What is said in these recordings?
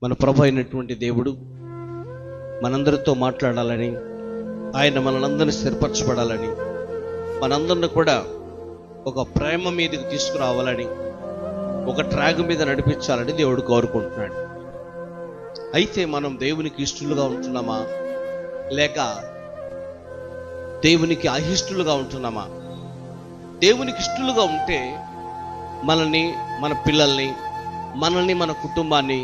మన ప్రభు అయినటువంటి దేవుడు మనందరితో మాట్లాడాలని, ఆయన మనందరినీ స్థిరపరచబడాలని, మనందరిని కూడా ఒక ప్రేమ మీదకి తీసుకురావాలని, ఒక ట్రాక్ మీద నడిపించాలని దేవుడు కోరుకుంటున్నాడు. అయితే మనం దేవునికి ఇష్టలుగా ఉంటున్నామా, లేక దేవునికి అయిష్టలుగా ఉంటున్నామా? దేవునికి ఇష్టలుగా ఉంటే మనల్ని, మన పిల్లల్ని, మనల్ని, మన కుటుంబాన్ని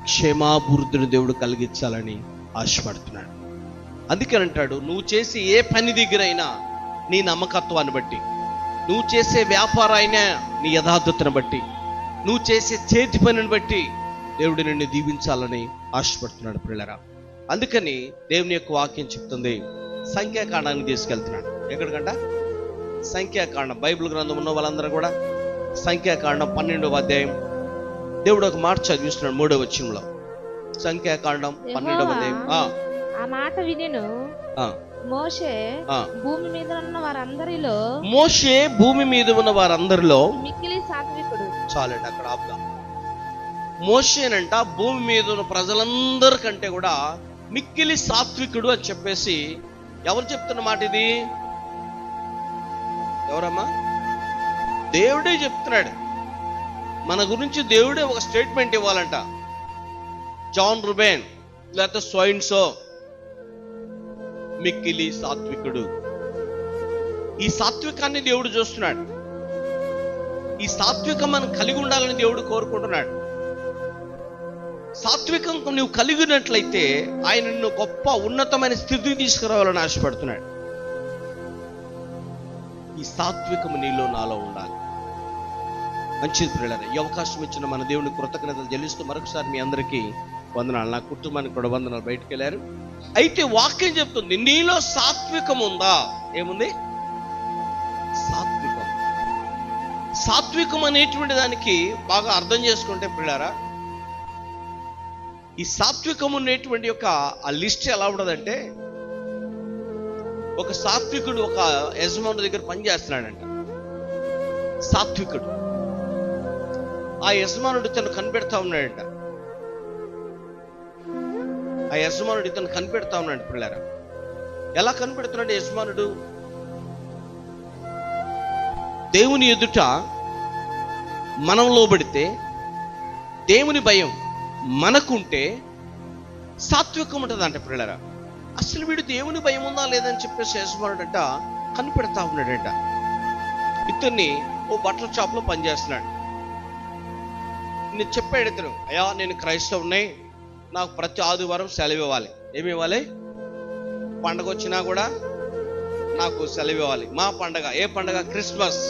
క్షేమాభివృద్ధిని దేవుడు కలిగించాలని ఆశపడుతున్నాడు. అందుకని అంటాడు, నువ్వు చేసే ఏ పని దగ్గరైనా నీ నమ్మకత్వాన్ని బట్టి, నువ్వు చేసే వ్యాపారం అయినా నీ యథార్థతను బట్టి, నువ్వు చేసే చేతి పనిని బట్టి దేవుడు నిన్ను దీవించాలని ఆశపడుతున్నాడు పిల్లరా. అందుకని దేవుని యొక్క వాక్యం చెప్తుంది, సంఖ్యాకాండానికి తీసుకెళ్తున్నాడు. ఎక్కడికంట? సంఖ్యాకాండం. బైబిల్ గ్రంథం ఉన్న వాళ్ళందరూ కూడా సంఖ్యాకాండం 12వ అధ్యాయం దేవుడు ఒక మాట చదివిస్తున్నాడు 3వ వచనంలో. సంఖ్యాకాండం 12వ అధ్యాయం. ఆ మాట వినెను మోషే భూమి మీద ఉన్న వారందరిలో, మోషే భూమి మీద ఉన్న వారందరిలో మిక్కిలి సాత్వికుడు. చాలండి, అక్కడ ఆపుదాం. మోషేనంట భూమి మీద ఉన్న ప్రజలందరికంటే కూడా మిక్కిలి సాత్వికుడు అని చెప్పేసి ఎవరు చెప్తున్న మాట ఇది? ఎవరమ్మా? దేవుడే చెప్తున్నాడు. మన గురించి దేవుడే ఒక స్టేట్మెంట్ ఇవ్వాలంట. జాన్ రుబెన్ లేకపోతే సోయిన్సో మిక్కిలి సాత్వికుడు. ఈ సాత్వికాన్ని దేవుడు చూస్తున్నాడు. ఈ సాత్వికం మనం కలిగి ఉండాలని దేవుడు కోరుకుంటున్నాడు. సాత్వికం నువ్వు కలిగినట్లయితే ఆయన నిన్ను గొప్ప ఉన్నతమైన స్థితికి తీసుకురావాలని ఆశపడుతున్నాడు. ఈ సాత్వికము నీలో నాలో ఉండాలి. మంచిది ప్రియులారా, ఈ అవకాశం ఇచ్చిన మన దేవుని కృతజ్ఞతలు చెల్లిస్తూ మరొకసారి మీ అందరికీ వందనాలు. నా కుటుంబానికి కూడా వందనాలు. బయటకు వెళ్ళారు. అయితే వాక్యం చెప్తుంది, నీలో సాత్వికం ఉందా? ఏముంది? సాత్వికం. సాత్వికం అనేటువంటి దానికి బాగా అర్థం చేసుకుంటే ప్రియులారా, ఈ సాత్వికం అనేటువంటి యొక్క ఆ లిస్ట్ ఎలా ఉండదంటే, ఒక సాత్వికుడు ఒక యజమానుడి దగ్గర పనిచేస్తున్నాడంట. సాత్వికుడు ఆ యజమానుడు తను కనిపెడతా ఉన్నాడంట. ఆ యజమానుడు ఇతను కనిపెడతా ఉన్నాడు పిల్లరా. ఎలా కనిపెడుతున్నాడు యజమానుడు? దేవుని ఎదుట మనం లోబడితే, దేవుని భయం మనకుంటే సాత్వికం ఉంటుందంట పిల్లరా. అసలు వీడు దేవుని భయం ఉందా లేదని చెప్పేసి యజమానుడంట కనిపెడతా ఉన్నాడంట. ఇతన్ని ఓ బట్టల షాప్లో పనిచేస్తున్నాడు. నేను చెప్పాడు ఇతను, అయ్యా నేను క్రైస్తవుని, నాకు ప్రతి ఆదివారం సెలవు ఇవ్వాలి. ఏమి ఇవ్వాలి? పండగ వచ్చినా కూడా నాకు సెలవు ఇవ్వాలి. మా పండగ ఏ పండగ? క్రిస్మస్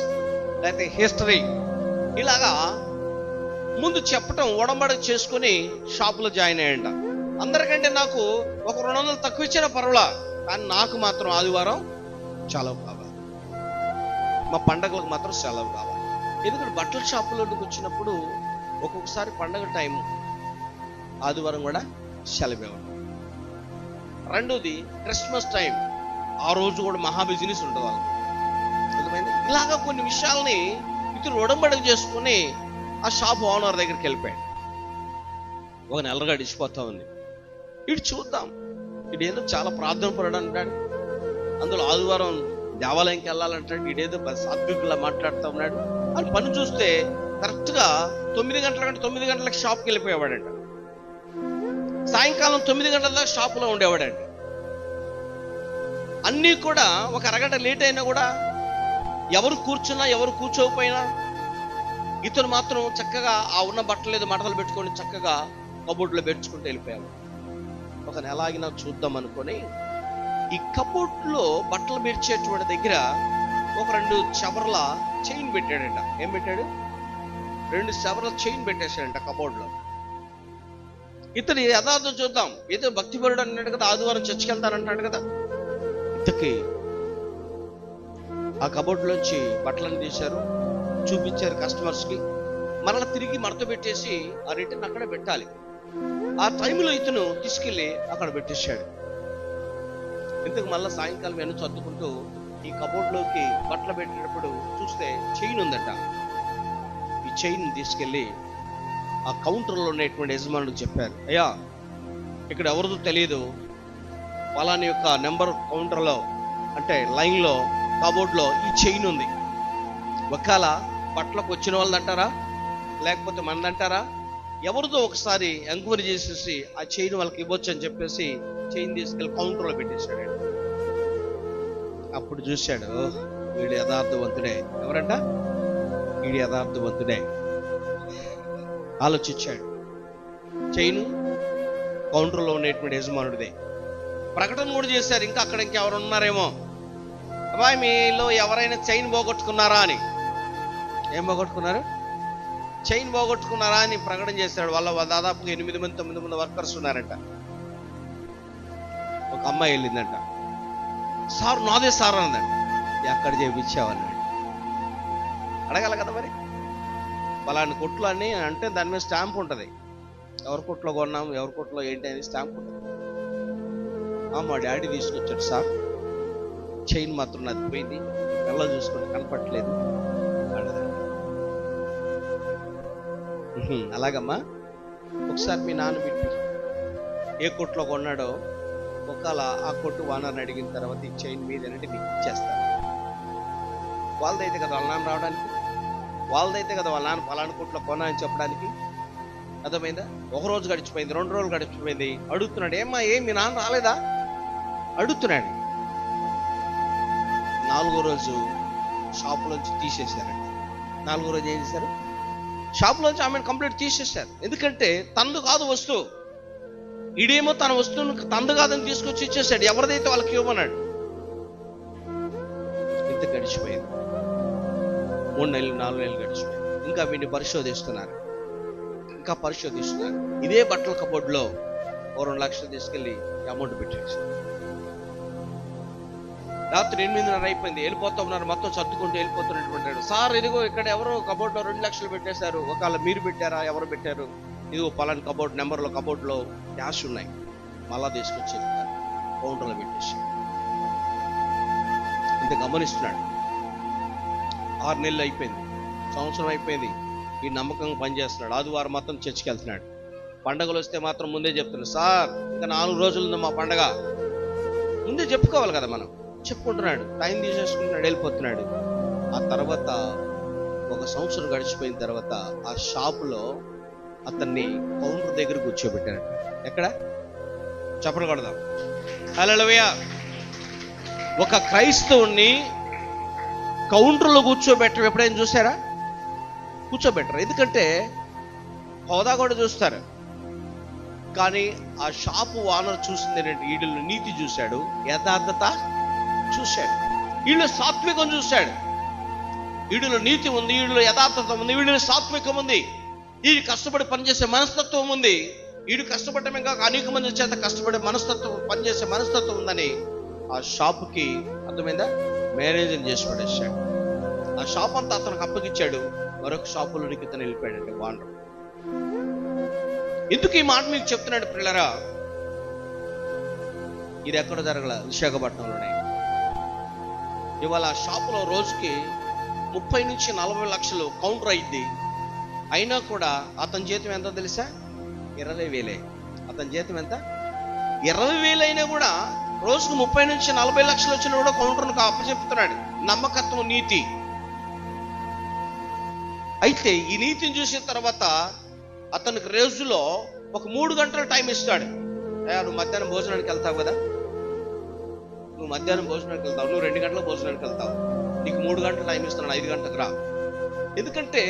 లేకపోతే హిస్టరీ. ఇలాగా ముందు చెప్పటం ఉడంబడి చేసుకుని షాపులో జాయిన్ అయ్యంట. అందరికంటే నాకు ఒక 200 తక్కువ ఇచ్చినా పర్వాలా, కానీ నాకు మాత్రం ఆదివారం సెలవు కావాలి, మా పండగలకు మాత్రం సెలవు కావాలి. ఎందుకంటే బట్టల షాపులోకి వచ్చినప్పుడు ఒక్కొక్కసారి పండగ టైం ఆదివారం కూడా సెలవు ఇవ్వాలి. రెండోది క్రిస్మస్ టైం, ఆ రోజు కూడా మహా బిజినెస్ ఉంటుంది వాళ్ళకి. ఇలాగా కొన్ని విషయాల్ని ఇతను ఉడంబడి చేసుకుని ఆ షాప్ ఓనర్ దగ్గరికి వెళ్ళిపోయాడు. ఒక నెలగా గడిచిపోతా ఉంది. ఇటు చూద్దాం, ఇదేదో చాలా ప్రార్థన పడడం అంటాడు, అందులో ఆదివారం దేవాలయంకి వెళ్ళాలంటాడు, ఇదేదో సాత్వికులా మాట్లాడుతూ ఉన్నాడు. అని పని చూస్తే కరెక్ట్గా 9 గంటల కంటే 9 గంటలకు షాప్కి వెళ్ళిపోయేవాడంట. సాయంకాలం 9 గంటల దాకా షాపులో ఉండేవాడంట. అన్నీ కూడా ఒక అరగంట లేట్ అయినా కూడా ఎవరు కూర్చున్నా ఎవరు కూర్చోకపోయినా ఇతను మాత్రం చక్కగా ఆ ఉన్న బట్టలు ఏదో మడతలు పెట్టుకొని చక్కగా కబోర్డ్లో పెట్టుకుంటూ వెళ్ళిపోయాడు. ఒక నెల ఆగినా చూద్దాం అనుకొని ఈ కబోర్డ్లో బట్టలు పెర్చేటువంటి దగ్గర ఒక 2 చవరల చైన్ పెట్టాడంట. ఏం పెట్టాడు? 2 చవరల చైన్ పెట్టేశాడంట కబోర్డ్లో. ఇతను యథార్థం చూద్దాం, ఏదో భక్తిపరుడు అన్నాడు కదా, ఆదివారం చర్చికి వెళ్తానంటాడు కదా. ఇంతకీ ఆ కబోర్డ్లోంచి బట్టలను తీశారు, చూపించారు కస్టమర్స్కి. మరలా తిరిగి మడత పెట్టేసి ఆ రిటర్న్ అక్కడ పెట్టాలి. ఆ టైంలో ఇతను తీసుకెళ్ళి అక్కడ పెట్టేశాడు. ఇంతకు మళ్ళీ సాయంకాలం వెను చదువుకుంటూ ఈ కబోర్డ్లోకి బట్టలు పెట్టేటప్పుడు చూస్తే చైన్ ఉందట. ఈ చైన్ తీసుకెళ్ళి ఆ కౌంటర్లో ఉన్నటువంటి యజమానుడికి చెప్పారు, అయ్యా ఇక్కడ ఎవరిదో తెలియదు, పలాని యొక్క నెంబర్ కౌంటర్లో అంటే లైన్లో కబోర్డ్లో ఈ చైన్ ఉంది, ఒకవేళ బట్టలకు వచ్చిన వాళ్ళదంటారా లేకపోతే మనదంటారా, ఎవరిదో ఒకసారి ఎంక్వైరీ చేసేసి ఆ చైన్ వాళ్ళకి ఇవ్వచ్చు అని చెప్పేసి చైన్ తీసుకెళ్ళి కౌంటర్లో పెట్టేశాడు. అప్పుడు చూశాడు, వీడు యథార్థవంతుడే. ఎవరంట? వీడు యథార్థవంతుడే. ఆలోచించాడు, చైన్ కౌంటర్లో ఉండేటువంటి యజమానుడిదే. ప్రకటన కూడా చేశారు, ఇంకా అక్కడ ఇంకెవరు ఉన్నారేమో, అబ్బాయి మీలో ఎవరైనా చైన్ పోగొట్టుకున్నారా అని. ఏం పోగొట్టుకున్నారు? చైన్ పోగొట్టుకున్నారా అని ప్రకటన చేశాడు. వాళ్ళ దాదాపుగా 8 మంది 9 మంది వర్కర్స్ ఉన్నారంట. ఒక అమ్మాయి వెళ్ళిందంట, సార్ నాదే సార్ అన్నదంట. ఎక్కడ చేయించావన్నాడు. అడగాల కదా మరి, పలాని కొట్లు అని అంటే దాని మీద స్టాంప్ ఉంటుంది, ఎవరి కొట్లో కొన్నాం ఎవరి కొట్లో ఏంటి అని స్టాంప్ ఉంటుంది. మా డాడీ తీసుకొచ్చాడు సార్, చైన్ మాత్రం నాది పోయింది, కళ్ళ చూసుకుంటే కనపట్లేదు అన్నదంట. అలాగమ్మా, ఒకసారి మీ నాన్న పెట్టి ఏ కొట్లో కొన్నాడో ఒకవేళ ఆ కొట్టు ఓనర్ని అడిగిన తర్వాత ఈ చైన్ మీదేనంటే మీకు ఇచ్చేస్తారు. వాళ్ళదైతే కదా వాళ్ళ నాన్న రావడానికి, వాళ్ళదైతే కదా వాళ్ళ నాన్న పలానా కొట్లో కొన్నా అని చెప్పడానికి. అర్థమైందా? ఒక రోజు గడిచిపోయింది, 2 రోజులు గడిచిపోయింది, అడుగుతున్నాడు, ఏమ్మా ఏం మీ నాన్న రాలేదా అడుగుతున్నాడు. 4వ రోజు షాపులోంచి తీసేశారండి. 4వ రోజు ఏం చేశారు? షాపులోంచి ఆమెను కంప్లీట్ తీసేశారు. ఎందుకంటే తనదు కాదు వస్తువు, ఈడేమో తన వస్తువును తందు కాదని తీసుకొచ్చి ఇచ్చేసాడు, ఎవరిదైతే వాళ్ళకి ఇవ్వమన్నాడు. ఇంత గడిచిపోయింది, 3 నెలలు 4 నెలలు గడిచిపోయింది. ఇంకా వీడిని పరిశోధిస్తున్నారు. ఇదే బట్టల కబోర్డ్లో 2 లక్షలు తీసుకెళ్ళి అమౌంట్ పెట్టేసి రాత్రి 8:30 అయిపోయింది, వెళ్ళిపోతా ఉన్నారు, మొత్తం సర్దుకుంటూ వెళ్ళిపోతున్నటువంటి సార్ ఇదిగో ఇక్కడ ఎవరో కబోర్డ్లో 2 లక్షలు పెట్టేశారు, ఒకవేళ మీరు పెట్టారా ఎవరు పెట్టారు, ఇదిగో పలాని కబోర్డ్ నెంబర్లో కబోర్డ్లో క్యాష్ ఉన్నాయి, మళ్ళా తీసుకొచ్చి కౌంటర్లో పెట్టేసి. ఇంత గమనిస్తున్నాడు. 6 నెలలు అయిపోయింది, సంవత్సరం అయిపోయింది, ఈ నమ్మకంగా పనిచేస్తున్నాడు. ఆదివారం మాత్రం చర్చికి వెళ్తున్నాడు. పండగలు వస్తే మాత్రం ముందే చెప్తున్నాడు, సార్ ఇంకా 4 రోజులు ఉంది మా పండగ, ముందే చెప్పుకోవాలి కదా మనం. చెప్పుకుంటున్నాడు, టైం తీసేసుకుంటున్నాడు, వెళ్ళిపోతున్నాడు. ఆ తర్వాత 1 సంవత్సరం గడిచిపోయిన తర్వాత ఆ షాపులో అతన్ని కౌంటర్ దగ్గర కూర్చోబెట్టాడు. ఎక్కడ? చప్పట్లు కొడదాం. హల్లెలూయా. ఒక క్రైస్తవుణ్ణి కౌంటర్లో కూర్చోబెట్టడం ఎప్పుడైనా చూసారా? కూర్చోబెట్టరు, ఎందుకంటే హోదా కూడా చూస్తారు. కానీ ఆ షాపు ఓనర్ చూసింది ఏంటంటే వీళ్ళలో నీతి చూశాడు, యథార్థత చూశాడు, వీళ్ళు సాత్వికం చూశాడు. వీడిలో నీతి ఉంది, వీడిలో యథార్థత ఉంది, వీడిలో సాత్వికం ఉంది, వీడి కష్టపడి పనిచేసే మనస్తత్వం ఉంది, వీడు కష్టపడమే కాక అనేక మంది చేత కష్టపడే మనస్తత్వం పనిచేసే మనస్తత్వం ఉందని ఆ షాపుకి అర్థమైందా మేనేజర్ చేసి పడేశాడు. ఆ షాప్ అంతా అతనికి అప్పగిచ్చాడు. మరొక షాపులోనికి ఇతను వెళ్ళిపోయాడండి ఓనర్. ఎందుకు ఈ మాట మీకు చెప్తున్నాడు పిల్లరా? ఇది ఎక్కడ జరగల, విశాఖపట్నంలోనే. ఇవాళ ఆ షాపులో రోజుకి 30 నుంచి 40 లక్షలు కౌంటర్ అయింది. అయినా కూడా అతని జీతం ఎంత తెలుసా? 20,000. అతని జీతం ఎంత? 20,000 అయినా కూడా రోజుకు 30 నుంచి 40 లక్షలు వచ్చినా కూడా కౌంటర్ను అప్పచెప్తున్నాడు. నమ్మకత్వం, నీతి. అయితే ఈ నీతిని చూసిన తర్వాత అతనికి రోజులో ఒక 3 గంటల టైం ఇస్తాడు. నువ్వు మధ్యాహ్నం భోజనానికి వెళ్తావు కదా, నువ్వు మధ్యాహ్నం భోజనానికి వెళ్తావు, నువ్వు 2 గంటల భోజనానికి వెళ్తావు, నీకు 3 గంటల టైం ఇస్తున్నాడు, 5 గంటలకు రా. ఎందుకంటే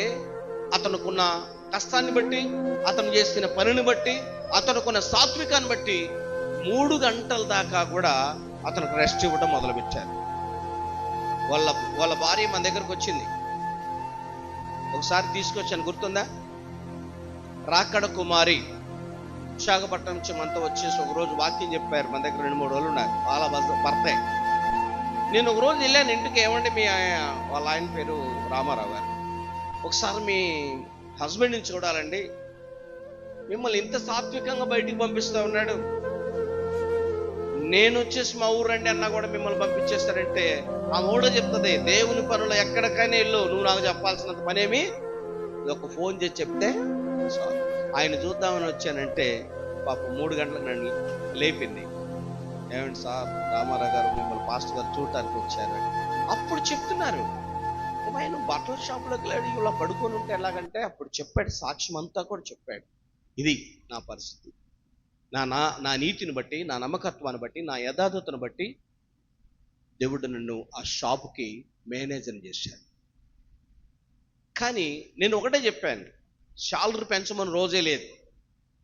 అతనుకున్న కష్టాన్ని బట్టి, అతను చేసిన పనిని బట్టి, అతనుకున్న సాత్వికాన్ని బట్టి 3 గంటల దాకా కూడా అతనికి రెస్ట్ ఇవ్వడం మొదలుపెట్టారు. వాళ్ళ భార్య మన దగ్గరకు వచ్చింది, ఒకసారి తీసుకొచ్చాను, గుర్తుందా? రాకడ కుమారి విశాఖపట్నం నుంచి మనతో వచ్చేసి ఒకరోజు వాక్యం చెప్పారు. మన దగ్గర 2-3 రోజులు ఉన్నారు, వాళ్ళ భర్తే. నేను ఒక రోజు వెళ్ళాను ఇంటికి. ఏమంటే వాళ్ళ ఆయన పేరు రామారావు గారు. ఒకసారి మీ హస్బెండ్ని చూడాలండి, మిమ్మల్ని ఇంత సాత్వికంగా బయటికి పంపిస్తూ ఉన్నాడు, నేను వచ్చేసి మా ఊరండి అన్నా కూడా మిమ్మల్ని పంపించేస్తారంటే ఆ మూడో చెప్తుంది, దేవుని పనులు ఎక్కడికైనా వెళ్ళు, నువ్వు నాకు చెప్పాల్సినంత పనేమి, ఒక ఫోన్ చేసి చెప్తే చాలు. ఆయన చూద్దామని వచ్చానంటే పాప 3 గంటలకు నన్ను లేపింది. ఏమండి సార్, రామారావు గారు మిమ్మల్ని పాస్టర్ గారు చూడటానికి వచ్చారు. అప్పుడు చెప్తున్నారు, ఆయన బట్టల షాపులోకి వెళ్ళాడు, ఇలా పడుకొని ఉంటే ఎలాగంటే అప్పుడు చెప్పాడు, సాక్ష్యం అంతా కూడా చెప్పాడు. ఇది నా పరిస్థితి, నా నీతిని బట్టి, నా నమ్మకత్వాన్ని బట్టి, నా యథార్థతను బట్టి దేవుడు నన్ను ఆ షాపుకి మేనేజర్ చేశాడు. కానీ నేను ఒకటే చెప్పాను, శాలరీ పెంచమని రోజే లేదు.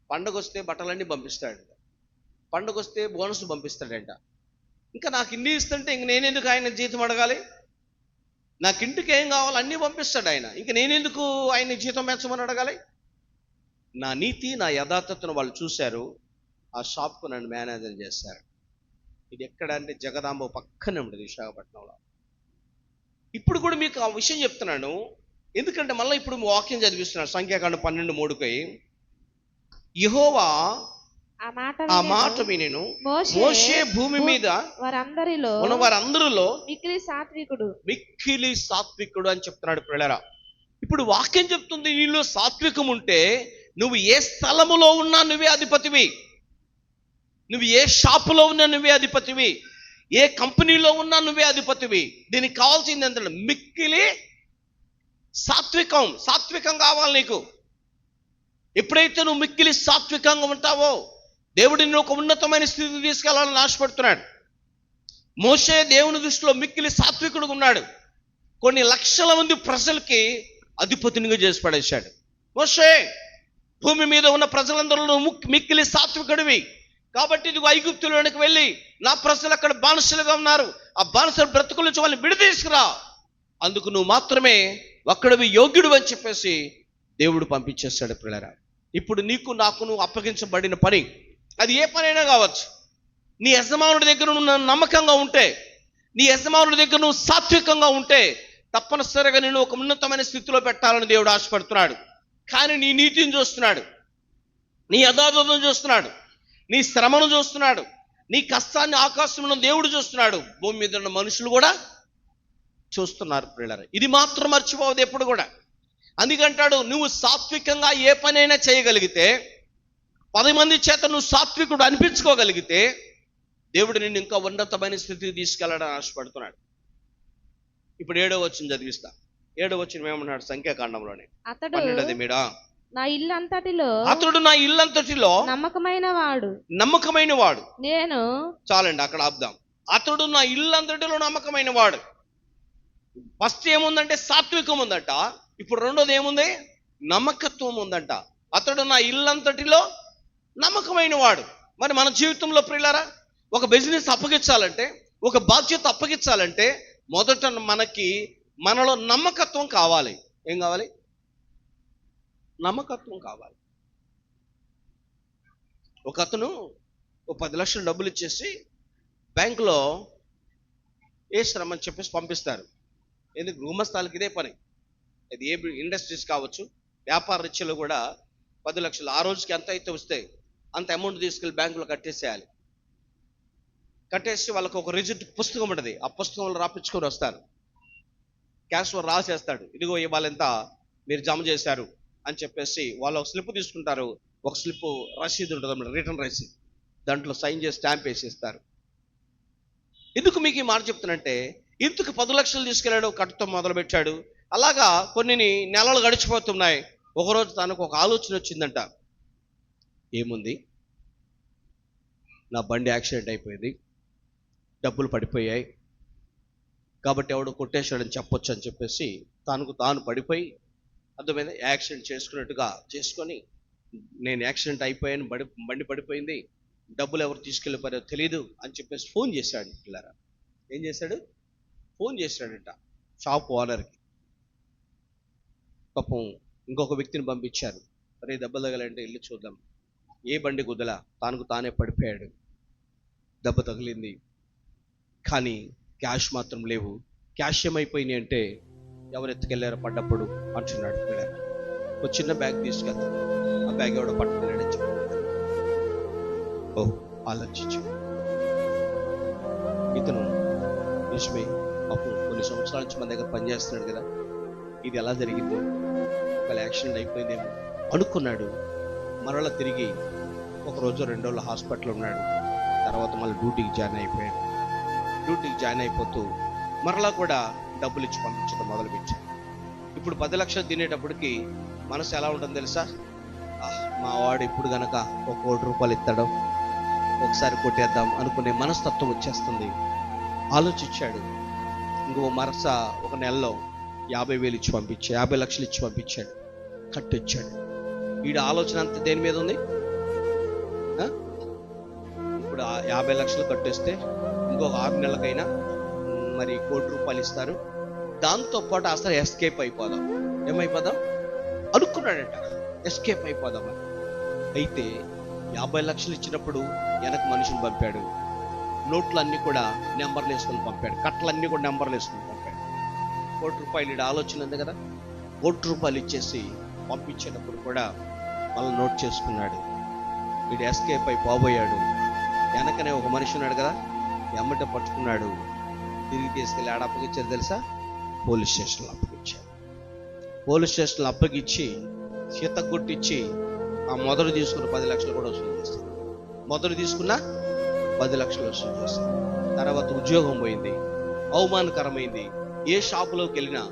పండగ వస్తే బట్టలన్నీ పంపిస్తాడంట, పండగ వస్తే బోనస్ పంపిస్తాడంట. ఇంకా నాకు ఇన్ని ఇస్తుంటే ఇంక నేనెందుకు ఆయన జీతం అడగాలి? నాకు ఇంటికి ఏం కావాలో అన్నీ పంపిస్తాడు ఆయన, ఇంక నేనెందుకు ఆయన జీతం పెంచమని అడగాలి? నా నీతి, నా యథార్థతను వాళ్ళు చూశారు, ఆ షాప్కు నన్ను మేనేజర్ చేశారు. ఇది ఎక్కడ అంటే జగదాంబ పక్కనే ఉంటుంది విశాఖపట్నంలో. ఇప్పుడు కూడా మీకు ఆ విషయం చెప్తున్నాను, ఎందుకంటే మళ్ళీ ఇప్పుడు వాక్యం చదివిస్తున్నాడు, సంఖ్యాకాండం 12:3. యెహోవా ఆ మాట వినెను, మోషే భూమి మీద ఉన్న వారందరిలో మిక్కిలి సాత్వికుడు అని చెప్తున్నాడు ప్రియులారా. ఇప్పుడు వాక్యం చెప్తుంది, నీలో సాత్వికం ఉంటే నువ్వు ఏ స్థలములో ఉన్నా నువ్వే అధిపతివి, నువ్వు ఏ షాపులో ఉన్నా నువ్వే అధిపతివి, ఏ కంపెనీలో ఉన్నా నువ్వే అధిపతివి. దీనికి కావాల్సింది ఏంటంటే మిక్కిలి సాత్వికం కావాలి నీకు. ఎప్పుడైతే నువ్వు మిక్కిలి సాత్వికంగా ఉంటావో దేవుడు నిన్ను ఒక ఉన్నతమైన స్థితికి తీసుకెళ్లాలని ఆశపడుతున్నాడు. మోషే దేవుని దృష్టిలో మిక్కిలి సాత్వికుడుగా ఉన్నాడు. కొన్ని లక్షల మంది ప్రజలకి అధిపతినిగా చేసి పడేశాడు. మోషే, భూమి మీద ఉన్న ప్రజలందరూ మిక్కిలి సాత్వికుడివి కాబట్టి ఇదిగో ఐగుప్తులోనికి వెళ్ళి నా ప్రజలు అక్కడ బానిసలుగా ఉన్నారు, ఆ బానిసల బ్రతుకుల నుంచి వాళ్ళని విడదీసుకురా, అందుకు నువ్వు మాత్రమే ఒక్కడివి యోగ్యుడు అని చెప్పేసి దేవుడు పంపించేస్తాడు ప్రియులారా. ఇప్పుడు నీకు నాకు నువ్వు అప్పగించబడిన పని, అది ఏ పనైనా కావచ్చు. నీ యజమానుడి దగ్గర నువ్వు నమ్మకంగా ఉంటే, నీ యజమానుడి దగ్గర నువ్వు సాత్వికంగా ఉంటే తప్పనిసరిగా నేను ఒక ఉన్నతమైన స్థితిలో పెట్టాలని దేవుడు ఆశపడుతున్నాడు. కానీ నీ నీతిని చూస్తున్నాడు, నీ యథార్థతను చూస్తున్నాడు, నీ శ్రమను చూస్తున్నాడు, నీ కష్టాన్ని ఆకాశంలో దేవుడు చూస్తున్నాడు, భూమి మీద ఉన్న మనుషులు కూడా చూస్తున్నారు ప్రియులారా. ఇది మాత్రం మర్చిపోవద్దు ఎప్పుడు కూడా. అందుకంటాడు, నువ్వు సాత్వికంగా ఏ పనైనా చేయగలిగితే, 10 మంది చేత నువ్వు సాత్వికుడు అనిపించుకోగలిగితే దేవుడు నిన్ను ఇంకా ఉన్నతమైన స్థితికి తీసుకెళ్ళడానికి ఆశపడుతున్నాడు. ఇప్పుడు 7వ వచనం చదివిస్తా. 7వ వచనం ఏమన్నాడు సంఖ్యాకాండంలోనే, అతడు నా ఇల్లంతటిలో నమ్మకమైన వాడు నేను. చాలండి, అక్కడ ఆపుదాం. అతడు నా ఇల్లంతటిలో నమ్మకమైన వాడు. ఫస్ట్ ఏముందంటే సాత్వికం ఉందంట, ఇప్పుడు రెండోది ఏముంది? నమ్మకత్వం ఉందంట. అతడు నా ఇల్లంతటిలో నమ్మకమైన వాడు. మరి మన జీవితంలో ప్రియులారా, ఒక బిజినెస్ అప్పగించాలంటే, ఒక బాధ్యత అప్పగించాలంటే మొదట మనలో నమ్మకత్వం కావాలి. ఏం కావాలి? నమ్మకత్వం కావాలి. ఒక అతను 10 లక్షలు డబ్బులు ఇచ్చేసి బ్యాంకులో వేసిరమ్మని చెప్పేసి పంపిస్తారు. ఎందుకు? గుమస్తాలకి ఇదే పని. అది ఏ ఇండస్ట్రీస్ కావచ్చు, వ్యాపార రీత్యాలో కూడా 10 లక్షలు ఆ రోజుకి ఎంత అయితే వస్తే అంత అమౌంట్ తీసుకెళ్ళి బ్యాంకులో కట్టేసేయాలి. కట్టేసి వాళ్ళకు ఒక రిజిట్ పుస్తకం ఉంటుంది, ఆ పుస్తకంలో రాపించుకొని వస్తారు. క్యాష్ రాసేస్తాడు, ఇదిగో ఇవాళ ఎంత మీరు జమ చేశారు అని చెప్పేసి. వాళ్ళు ఒక స్లిప్ తీసుకుంటారు, ఒక స్లిప్ రసీదు ఉంటుంది అన్నమాట, రిటర్న్ రసీదు, దాంట్లో సైన్ చేసి స్టాంప్ వేసేస్తారు. ఎందుకు మీకు ఈ మాట చెప్తానంటే, ఇందుకు 10 లక్షలు తీసుకెళ్ళాడు, కట్టుతో మొదలుపెట్టాడు. అలాగా కొన్ని నెలలు గడిచిపోతున్నాయి. ఒకరోజు తనకు ఒక ఆలోచన వచ్చిందంట. ఏముంది, నా బండి యాక్సిడెంట్ అయిపోయింది, డబ్బులు పడిపోయాయి కాబట్టి ఎవడో కొట్టేశాడని చెప్పొచ్చు అని చెప్పేసి తాను పడిపోయి, అర్థమైంది, యాక్సిడెంట్ చేసుకున్నట్టుగా చేసుకొని, నేను యాక్సిడెంట్ అయిపోయాను, బండి పడిపోయింది, డబ్బులు ఎవరు తీసుకెళ్ళిపోయారో తెలియదు అని చెప్పేసి ఫోన్ చేశాడు. పిల్లరా ఏం చేశాడు? ఫోన్ చేశాడంట షాప్ ఓనర్కి. పాపం ఇంకొక వ్యక్తిని పంపించారు, అరే దెబ్బలు తగలంటే వెళ్ళి చూద్దాం. ఏ బండి కుదలా, తానే పడిపోయాడు, దెబ్బ తగిలింది, కానీ క్యాష్ మాత్రం లేవు. క్యాష్ ఏమైపోయినాయి అంటే ఎవరు ఎత్తుకెళ్ళారో పడ్డప్పుడు అంటున్నాడు. ఒక చిన్న బ్యాగ్ తీసుకెళ్తాడు, ఆ బ్యాగ్ ఎవడో పట్టుకెళ్ళాడని చెప్పాడు. ఓహ్, ఆలోచించు. ఇతను నిజమే, అప్పుడు కొన్ని సంవత్సరాల నుంచి మన దగ్గర పనిచేస్తున్నాడు కదా, ఇది ఎలా జరిగిందో, ఒకవేళ యాక్సిడెంట్ అయిపోయిందేమో అనుకున్నాడు. మరలా తిరిగి ఒక రోజు 2 రోజులు హాస్పిటల్ ఉన్నాడు. తర్వాత మళ్ళీ డ్యూటీకి జాయిన్ అయిపోయాడు. డ్యూటీకి జాయిన్ అయిపోతూ మరలా కూడా డబ్బులు ఇచ్చి పంపించడం మొదలుపెట్టాడు. ఇప్పుడు 10 లక్షలు తినేటప్పటికి మనసు ఎలా ఉంటుందో తెలుసా? మా వాడు ఇప్పుడు గనక ఒక 1 కోటి రూపాయలు ఇస్తాడు, ఒకసారి కొట్టేద్దాం అనుకునే మనస్తత్వం వచ్చేస్తుంది. ఆలోచించాడు. ఇంకో మరస ఒక నెలలో 50,000 ఇచ్చి పంపించాడు, 50 లక్షలు ఇచ్చి పంపించాడు, కట్టొచ్చాడు. వీడి ఆలోచన అంతా దేని మీద ఉంది? ఇప్పుడు 50 లక్షలు కట్టేస్తే ఇంకొక 6 నెలలకైనా మరి 1 కోటి రూపాయలు ఇస్తారు, దాంతోపాటు అసలు ఎస్కేప్ అయిపోదాం. ఏమైపోదాం అనుకున్నాడట, ఎస్కేప్ అయిపోదామని. అయితే 50 లక్షలు ఇచ్చినప్పుడు వెనక మనిషిని పంపాడు, నోట్లన్నీ కూడా నెంబర్లు వేసుకొని పంపాడు, కట్టలన్నీ కూడా నెంబర్లు వేసుకొని పంపాడు. 1 కోటి రూపాయలు ఈడ ఆలోచన ఉంది కదా, 1 కోటి రూపాయలు ఇచ్చేసి పంపించేటప్పుడు కూడా మళ్ళీ నోట్ చేసుకున్నాడు. వీడు ఎస్కేప్ అయిపోబోయాడు. వెనకనే ఒక మనిషి ఉన్నాడు కదా, ఎమ్మట పట్టుకున్నాడు. తిరిగి తీసుకెళ్ళి ఆడ అప్పగించారు తెలుసా? పోలీస్ స్టేషన్లో అప్పగించాడు. పోలీస్ స్టేషన్లో అప్పగించి సీత కొట్టించి ఆ మొదలు తీసుకున్న 10 లక్షలు కూడా వసూలు చేస్తాడు. మొదలు తీసుకున్న 10 లక్షలు వసూలు చేస్తాడు. తర్వాత ఉద్యోగం పోయింది, అవమానకరమైంది. ఏ షాపులోకి వెళ్ళినా,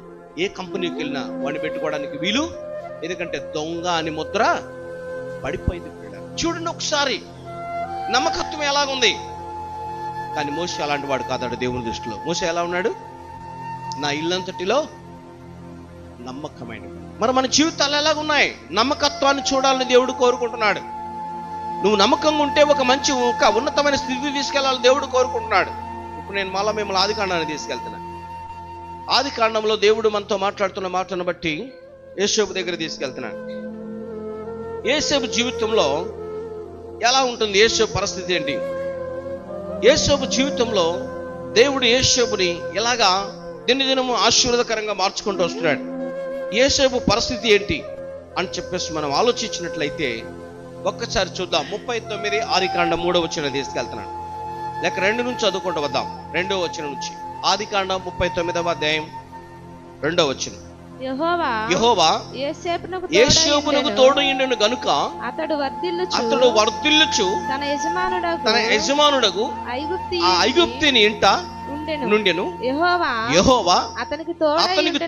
ఏ కంపెనీకి వెళ్ళినా వాడిని పెట్టుకోవడానికి వీలు, ఎందుకంటే దొంగ అని ముద్ర పడిపోయింది. చూడండి ఒకసారి నమ్మకత్వం ఎలాగుంది. కానీ మోషే అలాంటి వాడు కాదాడు దేవుని దృష్టిలో. మోషే ఎలా ఉన్నాడు? నా ఇల్లంతటిలో నమ్మకమైన. మరి మన జీవితాలు ఎలాగున్నాయి? నమ్మకత్వాన్ని చూడాలని దేవుడు కోరుకుంటున్నాడు. నువ్వు నమ్మకంగా ఉంటే ఒక మంచి ఒక ఉన్నతమైన స్థితికి తీసుకెళ్లాలని దేవుడు కోరుకుంటున్నాడు. ఇప్పుడు నేను మళ్ళీ మిమ్మల్ని ఆదికాండాన్ని తీసుకెళ్తున్నా. ఆదికాండంలో దేవుడు మనతో మాట్లాడుతున్న మాటను బట్టి యోసేపు దగ్గర తీసుకెళ్తున్నాడు. యోసేపు జీవితంలో ఎలా ఉంటుంది? యోసేపు పరిస్థితి ఏంటి? యోసేపు జీవితంలో దేవుడు యోసేపుని ఎలాగా దినదినము ఆశీర్వాదకరంగా మార్చుకుంటూ వస్తున్నాడు. యోసేపు పరిస్థితి ఏంటి అని చెప్పేసి మనం ఆలోచించినట్లయితే ఒక్కసారి చూద్దాం. 39 ఆదికాండం 3వ వచనం తీసుకెళ్తున్నాను. లేక 2 నుంచి చదువుకుంటూ వద్దాం. 2వ వచనం నుంచి. ఆదికాండం 39వ అధ్యాయం 2వ వచనం. యెహోవా యోసేపునకు తోడయుండెను గనుక అతడు వర్ధిల్లుచు తన యజమానుడగు ఐగుప్తిని ఇంట నుండెను. యెహోవా అతనికి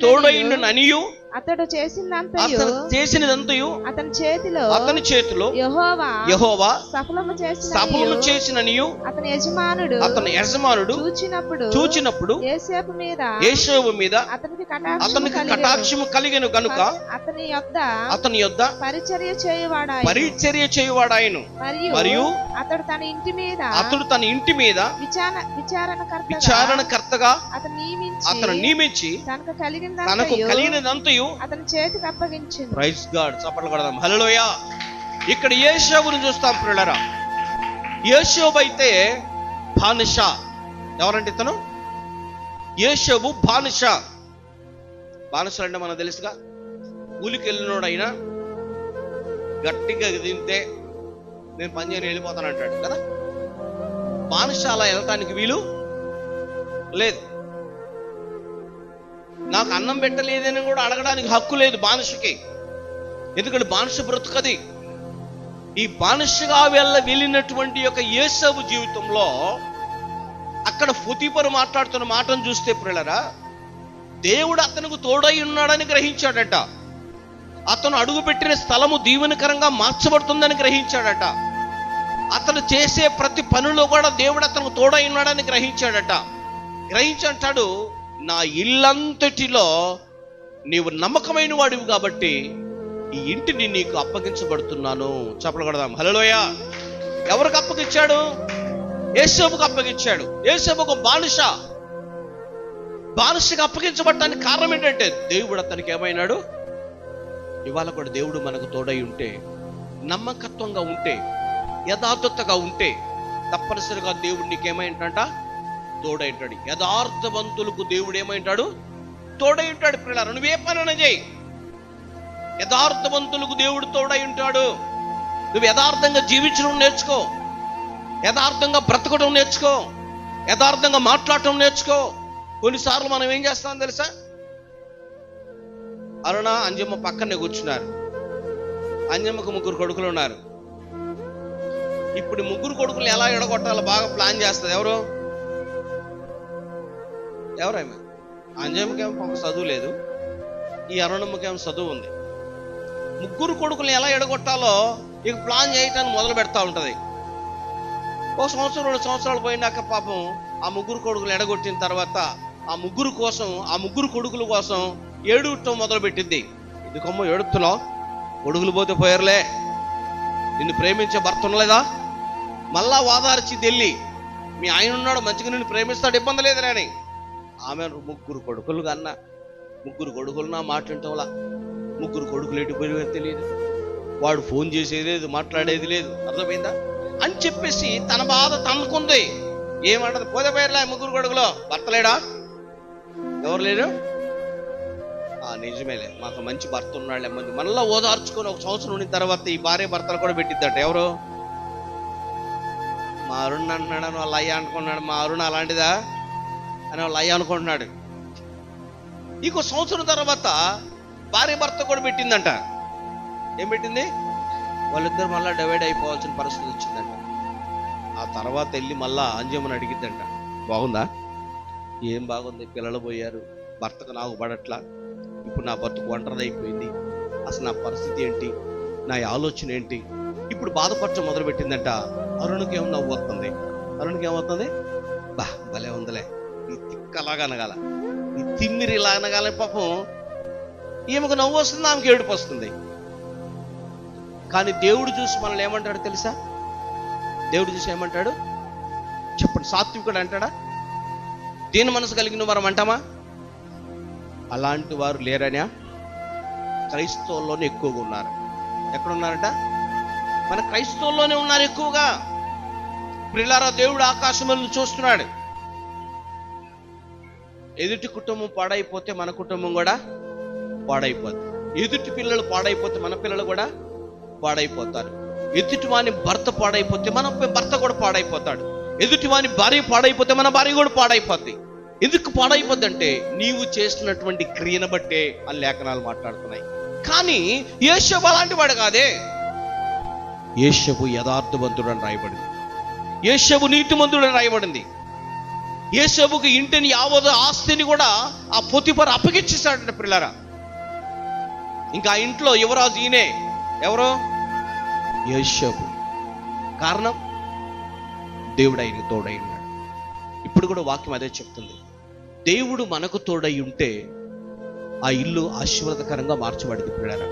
తోడయుండెను అనియు అతడు చేసినదంతయు అతని చేతిలో యెహోవా సఫలము చేసిననియు అతని యజమానుడు చూచినప్పుడు యేసేపు మీద అతనికి కటాక్షము కలిగెను గనుక అతని యొద్ద పరిచర్య చేయువాడాయను. మరియు అతడు తన ఇంటి మీద విచారణకర్తగా అతను నియమించి తనకు కలిగినదంతయు అతని చేతికి అప్పగించింది. Praise God. చప్పట్లు కొడదాం. హల్లెలూయా. ఇక్కడ యోసేపును చూస్తాం ప్రియులారా. యోసేపు అయితే బానిస. ఎవరంటే ఇతను? యోసేపు బానిస. బానిసలు అంటే మనకు తెలుసుగా, కూలికి వెళ్ళినోడైనా గట్టిగా తింటే నేను పని చేయని వెళ్ళిపోతాను అంటాడు కదా. బానిస అలా వెళ్ళటానికి వీలు లేదు. నాకు అన్నం పెట్టలేదని కూడా అడగడానికి హక్కు లేదు బానిసకి. ఎందుకంటే బానిస బ్రతుకది. ఈ బానిసగా వెళ్ళినటువంటి యొక్క యోసేపు జీవితంలో అక్కడ పొతీఫరు మాట్లాడుతున్న మాటను చూస్తే ప్రియులారా, దేవుడు అతనికి తోడై ఉన్నాడని గ్రహించాడట. అతను అడుగుపెట్టిన స్థలము దీవెనకరంగా మార్చబడుతుందని గ్రహించాడట. అతను చేసే ప్రతి పనిలో కూడా దేవుడు అతనికి తోడై ఉన్నాడని గ్రహించాడట. గ్రహించి అంటాడు, నా ఇల్లంతటిలో నీవు నమ్మకమైన వాడివి కాబట్టి ఈ ఇంటిని నీకు అప్పగించబడుతున్నాను. చప్పట్లు కొడదాం. హల్లెలూయా. ఎవరికి అప్పగించాడు? యోసేపుకు అప్పగించాడు. యోసేపు ఒక బానిసగా అప్పగించబడటానికి కారణం ఏంటంటే దేవుడు అతనికి ఏమైనాడు? ఇవాళ కూడా దేవుడు మనకు తోడై ఉంటే, నమ్మకత్వంగా ఉంటే, యథార్థతగా ఉంటే తప్పనిసరిగా దేవుడు నీకేమైంటంట? తోడైంటాడు. యథార్థవంతులకు దేవుడు ఏమైంటాడు? తోడై ఉంటాడు. పిల్లలు నువ్వే పని చేయి, యథార్థవంతులకు దేవుడు తోడై ఉంటాడు. నువ్వు యథార్థంగా జీవించడం నేర్చుకో, యథార్థంగా బ్రతకడం నేర్చుకో, యథార్థంగా మాట్లాడటం నేర్చుకో. కొన్నిసార్లు మనం ఏం చేస్తాం తెలుసా? అరుణ అంజమ్మ పక్కనే కూర్చున్నారు. అంజమ్మకు 3 కొడుకులు ఉన్నారు. ఇప్పుడు 3 కొడుకులు ఎలా ఎడగొట్టాలో బాగా ప్లాన్ చేస్తుంది ఎవరేమో. అంజమ్మకేమో చదువు లేదు, ఈ అరుణమ్మకేమో చదువు ఉంది. 3 కొడుకులు ఎలా ఎడగొట్టాలో ఇక ప్లాన్ చేయటాన్ని మొదలు పెడతా ఉంటది. 1 సంవత్సరం 2 సంవత్సరాలు పోయినాక పాపం ఆ 3 కొడుకులు ఎడగొట్టిన తర్వాత ఆ 3 కొడుకుల కోసం ఏడుటం మొదలు పెట్టింది. ఎందుకమ్మో ఏడుతున్నావు? కొడుకులు పోతే పోయారులే, నిన్ను ప్రేమించే భర్త ఉండలేదా? మళ్ళా వాదార్చి వెళ్ళి మీ ఆయన ఉన్నాడు, మంచిగా నిన్ను ప్రేమిస్తాడు, ఇబ్బంది లేదులే అని. ఆమె 3 కొడుకులు కన్నా 3 కొడుకులు నా మాట వింటంలా. 3 కొడుకులు ఎటుపోయినా తెలియదు, వాడు ఫోన్ చేసేది లేదు, మాట్లాడేది లేదు, అర్థమైందా అని చెప్పేసి తన బాధ తనుకుంది. ఏమంటది? పోతే పోయారులే 3 కొడుకులు, భర్త లేడా? ఎవరు లేరు? నిజమేలే, మాకు మంచి భర్త ఉన్నాడులే. మళ్ళీ ఓదార్చుకొని 1 సంవత్సరం ఉండిన తర్వాత ఈ భార్య భర్తలు కూడా పెట్టిద్దట. ఎవరు? మా అరుణ్ అంటున్నాడు అని వాళ్ళ అయ్య అనుకున్నాడు. మా అరుణ్ అలాంటిదా అని వాళ్ళ అయ్య అనుకుంటున్నాడు. ఇంకో 1 సంవత్సరం తర్వాత భార్య భర్త కూడా పెట్టిందంట. ఏం పెట్టింది? వాళ్ళిద్దరు మళ్ళీ డివైడ్ అయిపోవాల్సిన పరిస్థితి వచ్చిందంట. ఆ తర్వాత వెళ్ళి మళ్ళా అంజమ్మని అడిగిద్దంట, బాగుందా? ఏం బాగుంది, పిల్లలు పోయారు, భర్తకు నాకు పడట్లా, ఇప్పుడు నా బతుకు ఒంటరిది అయిపోయింది, అసలు నా పరిస్థితి ఏంటి, నా ఆలోచన ఏంటి, ఇప్పుడు బాధపరచడం మొదలు పెట్టిందంట. అరుణ్కి ఏమో నవ్వు వస్తుంది. అరుణ్కి ఏమవుతుంది? భలే ఉందిలే, ఈ తిక్కలాగా అనగాల, ఈ తిమ్మిరి ఇలా అనగాల. పాపం ఈమెకు నవ్వు వస్తుంది, ఆమెకి ఏడుపు వస్తుంది. కానీ దేవుడు చూసి మనల్ని ఏమంటాడు తెలుసా? దేవుడు చూసి ఏమంటాడు చెప్పండి? సాత్వికుడు అంటాడా? దీని మనసు కలిగిన వారు అంటామా? అలాంటి వారు లేరనా? క్రైస్తవుల్లోనే ఎక్కువగా ఉన్నారు. ఎక్కడున్నారట? మన క్రైస్తవుల్లోనే ఉన్నారు ఎక్కువగా. ప్రియులారా, దేవుడు ఆకాశములను చూస్తున్నాడు. ఎదుటి కుటుంబం పాడైపోతే మన కుటుంబం కూడా పాడైపోతుంది. ఎదుటి పిల్లలు పాడైపోతే మన పిల్లలు కూడా పాడైపోతారు. ఎదుటి వాని భర్త పాడైపోతే మన భర్త కూడా పాడైపోతాడు. ఎదుటి వాని భార్య పాడైపోతే మన భార్య కూడా పాడైపోద్ది. ఎందుకు పాడైపోద్ది అంటే నీవు చేసినటువంటి క్రియను బట్టే ఆ లేఖనాలు మాట్లాడుతున్నాయి. కానీ యేషోబు అలాంటి వాడు కాదే. యేషోబు యథార్థవంతుడు అని రాయబడింది, యేషోబు నీతిమంతుడు అని రాయబడింది. యేషోబుకి ఇంటిని యావత్తు ఆస్తిని కూడా ఆ పొతిఫర్ అప్పగిచ్చేశాడంట. పిల్లరా, ఇంకా ఆ ఇంట్లో యువరాజు ఈయనే. ఎవరు? యేషోబు. కారణం దేవుడు ఆయనకు తోడై ఉన్నాడు. ఇప్పుడు కూడా వాక్యం అదే చెప్తుంది. దేవుడు మనకు తోడై ఉంటే ఆ ఇల్లు ఆశీర్వాదకరంగా మార్చబడింది. పిల్లరా,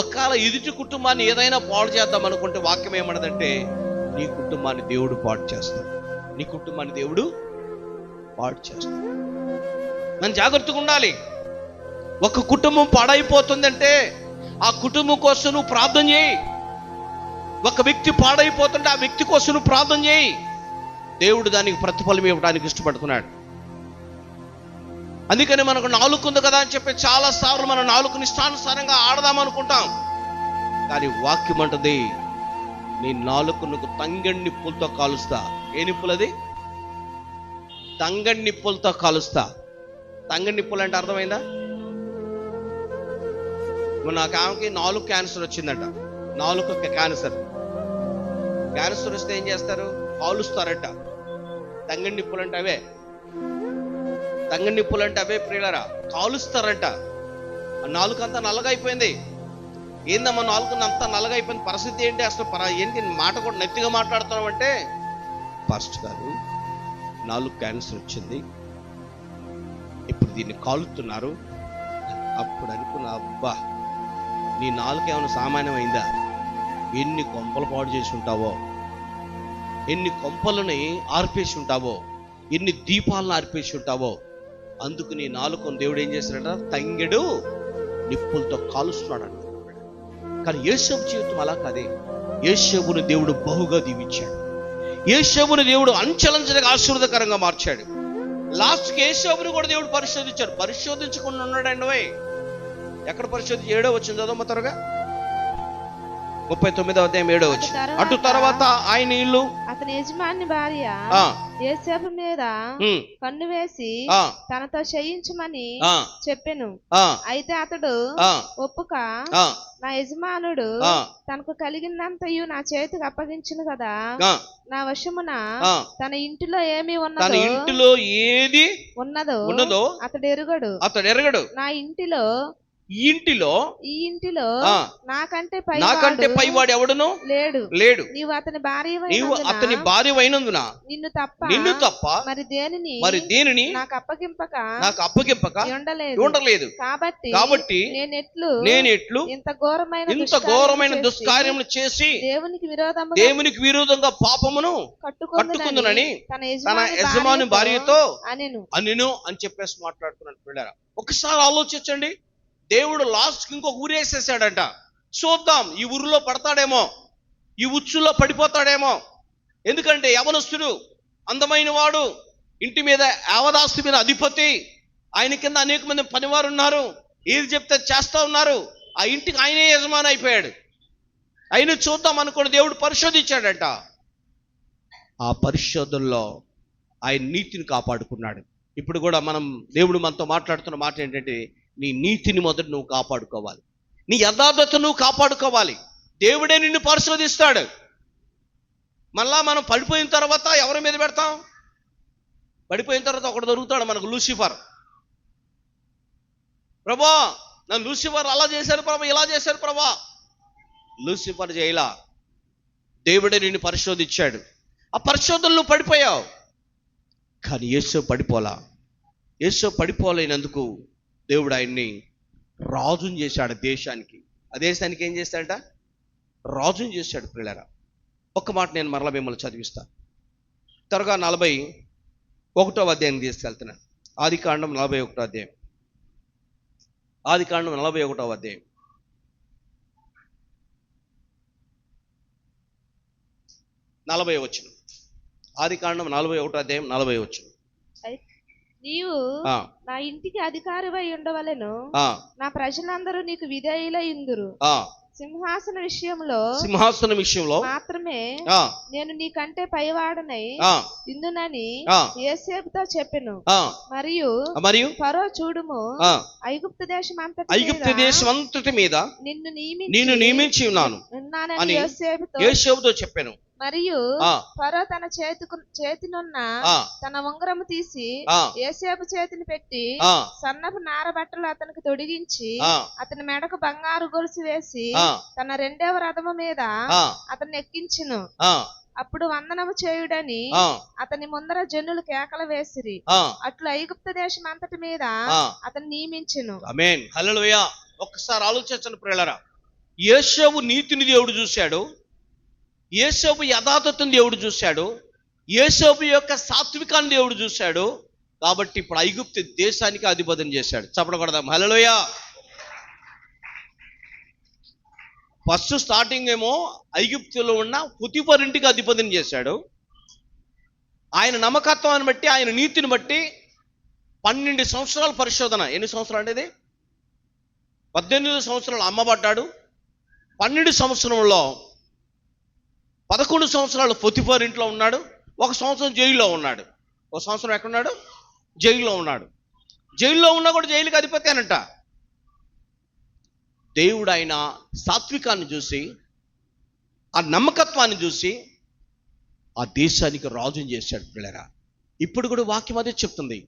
ఒకవేళ ఎదుటి కుటుంబాన్ని ఏదైనా పాడు చేద్దాం అనుకుంటే వాక్యం ఏమన్నదంటే నీ కుటుంబాన్ని దేవుడు పాడు చేస్తాడు, నీ కుటుంబాన్ని దేవుడు పాడు చేస్తాడు. మనం జాగ్రత్తగా ఉండాలి. ఒక కుటుంబం పాడైపోతుందంటే ఆ కుటుంబం కోసం నువ్వు ప్రార్థన చేయి. ఒక వ్యక్తి పాడైపోతుంటే ఆ వ్యక్తి కోసం నువ్వు ప్రార్థన చేయి. దేవుడు దానికి ప్రతిఫలం ఇవ్వడానికి ఇష్టపడుతున్నాడు. అందుకని మనకు నాలుక ఉంది కదా అని చెప్పి చాలా సార్లు మన నాలుకని ఇష్టానుసారంగా ఆడదాం అనుకుంటాం. కానీ వాక్యం అంటుంది నీ నాలుకను తంగడి నిప్పులతో కాలుస్తా. ఏ నిప్పులు అది? తంగడి నిప్పులతో కాలుస్తా. తంగడి నిప్పులు అంటే అర్థమైందా? నాకు ఆమెకి 4 క్యాన్సర్ వచ్చిందంట. 4 క్యాన్సర్ వస్తే ఏం చేస్తారు? కాలుస్తారట. తంగడి నిప్పులు అంటే అవే. తంగడి నిప్పులు అంటే అవే ప్రియులరా, కాలుస్తారట. ఆ 4 అంతా నల్లగా అయిపోయింది. ఏందమ్మా 4 అంతా నల్లగా అయిపోయింది, పరిస్థితి ఏంటి అసలు? ఏంటి మాట కూడా నెత్తిగా మాట్లాడుతున్నాం అంటే, ఫస్ట్ గారు 4 క్యాన్సర్ వచ్చింది, ఇప్పుడు దీన్ని కాలుతున్నారు. అప్పుడు అనుకున్నా, అబ్బా నీ 4 ఏమైనా సామాన్యమైందా? ఎన్ని కొంపలు పాడు చేసి ఉంటావో, ఎన్ని కొంపలని ఆర్పేసి ఉంటావో, ఎన్ని దీపాలను ఆర్పేసి ఉంటావో. అందుకు నీ 4 దేవుడు ఏం చేశాడట? తంగెడు నిప్పులతో కాలుస్తున్నాడు. కానీ యేషోబు జీవితం అలా కాదే. యేషోబుని దేవుడు బహుగా దీవించాడు. యేషోబుని దేవుడు అంచెలంచెలుగా ఆశీర్వాదకరంగా మార్చాడు. లాస్ట్కి యేషోబుని కూడా దేవుడు పరిశోధించాడు. పరిశోధించకుండా ఉన్నాడండి. ఎక్కడ పరిశోధించి? 7వ వచనం చదవమ్మ త్వరగా. 39వ అధ్యాయం 7వ వచనం. అటు తర్వాత ఆయన ఇల్లు అతని యజమాని భార్య యోసేపు మీద కన్ను వేసి తనతో చేయించమని చెప్పెను. అయితే అతడు ఒప్పుక, నా యజమానుడు తనకు కలిగినంతయు నా చేతికి అప్పగించును కదా, నా వశమున తన ఇంటిలో ఏమి ఉన్నదో, ఇంటిలో ఏది ఉన్నదో అతడు ఎరుగడు. నా ఇంటిలో ఈ ఇంటిలో నాకంటే పైవాడు ఎవడును లేడు. నీవు అతని భార్యవైనందున నిన్ను తప్ప మరి దేనిని నాకు అప్పగింపక ఉండలేదు. కాబట్టి నేనెట్లు ఇంత ఘోరమైన దుష్కార్యములు చేసి దేవునికి విరోధంగా పాపమును కట్టుకుందునని తన యజమాని భార్యతో అనెను అని చెప్పేసి మాట్లాడుతున్నాడు. పిల్లరా, ఒకసారి ఆలోచించండి. దేవుడు లాస్ట్కి ఇంకొక ఊరేసేసాడంట. చూద్దాం ఈ ఊరిలో పడతాడేమో, ఈ ఉచ్చులో పడిపోతాడేమో. ఎందుకంటే యవనస్తుడు, అందమైన వాడు, ఇంటి మీద యావదాస్తి మీద అధిపతి, ఆయన కింద అనేక మంది పనివారు ఉన్నారు, ఏది చెప్తే చేస్తా ఉన్నారు. ఆ ఇంటికి ఆయనే యజమాని అయిపోయాడు. ఆయన చూద్దాం అనుకోని దేవుడు పరిశోధించాడంట. ఆ పరిశోధనలో ఆయన నీతిని కాపాడుకున్నాడు. ఇప్పుడు కూడా దేవుడు మనతో మాట్లాడుతున్న మాట ఏంటంటే, నీ నీతిని మొదట నువ్వు కాపాడుకోవాలి, నీ యథార్థత నువ్వు కాపాడుకోవాలి. దేవుడే నిన్ను పరిశోధిస్తాడు. మళ్ళా మనం పడిపోయిన తర్వాత ఎవరి మీద పెడతాం? పడిపోయిన తర్వాత ఒకడు దొరుకుతాడు మనకు, లూసిఫర్. ప్రభా, నన్ను లూసిఫర్ అలా చేశారు ప్రభా, ఇలా చేశారు ప్రభా. లూసిఫర్ చేయలా, దేవుడే నిన్ను పరిశోధించాడు. ఆ పరిశోధనలో పడిపోయావు. కానీ యేసు పడిపోలా. యేసు పడిపోలేనందుకు దేవుడు ఆయన్ని రాజుని చేశాడు దేశానికి. ఆ దేశానికి ఏం చేశాడట? రాజుని చేశాడు. పిల్లరా, ఒక్క మాట నేను మరలా మిమ్మల్ని చదివిస్తా. త్వరగా 41వ అధ్యాయం తీసుకెళ్తున్నాను. ఆదికాండం 41వ అధ్యాయం. ఆదికాండం 41వ అధ్యాయం 40వ వచనం. ఆదికాండం 41వ అధ్యాయం 40వ వచనం. నీవు నా ఇంటికి అధికారివై ఉండవలెను, నా ప్రజలందరూ నీకు విధేయులై ఇందురు. సింహాసన విషయంలో మాత్రమే నేను నీకంటే పైవాడనై ఇందునని యోసేపుతో చెప్పెను. మరియు ఫరో చూడుము, ఐగుప్తు దేశం అంతటి మీద నిన్ను నియమించి ఉన్నాను అని యోసేపుతో చెప్పెను. మరియు ఫరో తన చేతినున్న తన ఉంగరము తీసి యోసేపు చేతిని పెట్టి సన్నపు నార బట్టలు అతనికి తొడిగించి అతని మెడకు బంగారు గొలుసు వేసి తన 2వ రథము మీద అతన్ని ఎక్కించును. అప్పుడు వందనము చేయుడని అతని ముందర జనులు కేకలు వేసిరి. అట్లు ఐగుప్తు దేశం అంతటి మీద అతను నియమించును. ఆమేన్, హల్లెలూయా. ఒక్కసారి ఆలోచించండి ప్రియులారా. యోసేపు నీతిని దేవుడు చూశాడు, యోసేపు యథార్థతను దేవుడు చూశాడు, యోసేపు యొక్క సాత్వికాన్ని దేవుడు చూశాడు. కాబట్టి ఇప్పుడు ఐగుప్తు దేశానికి అధిపతిని చేశాడు. చెప్పకూడదాం హల్లెలూయా. ఫస్ట్ స్టార్టింగ్ ఏమో ఐగుప్తులో ఉన్న పొతిఫర్ ఇంటికి అధిపతిని చేశాడు. ఆయన నమ్మకత్వాన్ని బట్టి, ఆయన నీతిని బట్టి 12 సంవత్సరాల పరిశోధన. ఎన్ని సంవత్సరాలు అంటే 18 సంవత్సరాలు అమ్మబడ్డాడు. 12 సంవత్సరంలో 11 సంవత్సరాలు పొతిఫర్ ఇంట్లో ఉన్నాడు. 1 సంవత్సరం జైల్లో ఉన్నాడు. 1 సంవత్సరం ఎక్కడున్నాడు? జైల్లో ఉన్నాడు. జైల్లో ఉన్నా కూడా జైలుకి అధిపతి అనంట. దేవుడు ఆయన సాత్వికాన్ని చూసి, ఆ నమ్మకత్వాన్ని చూసి ఆ దేశానికి రాజుని చేశాడు. పిల్లరా, ఇప్పుడు కూడా వాక్యం అదే చెప్తుంది.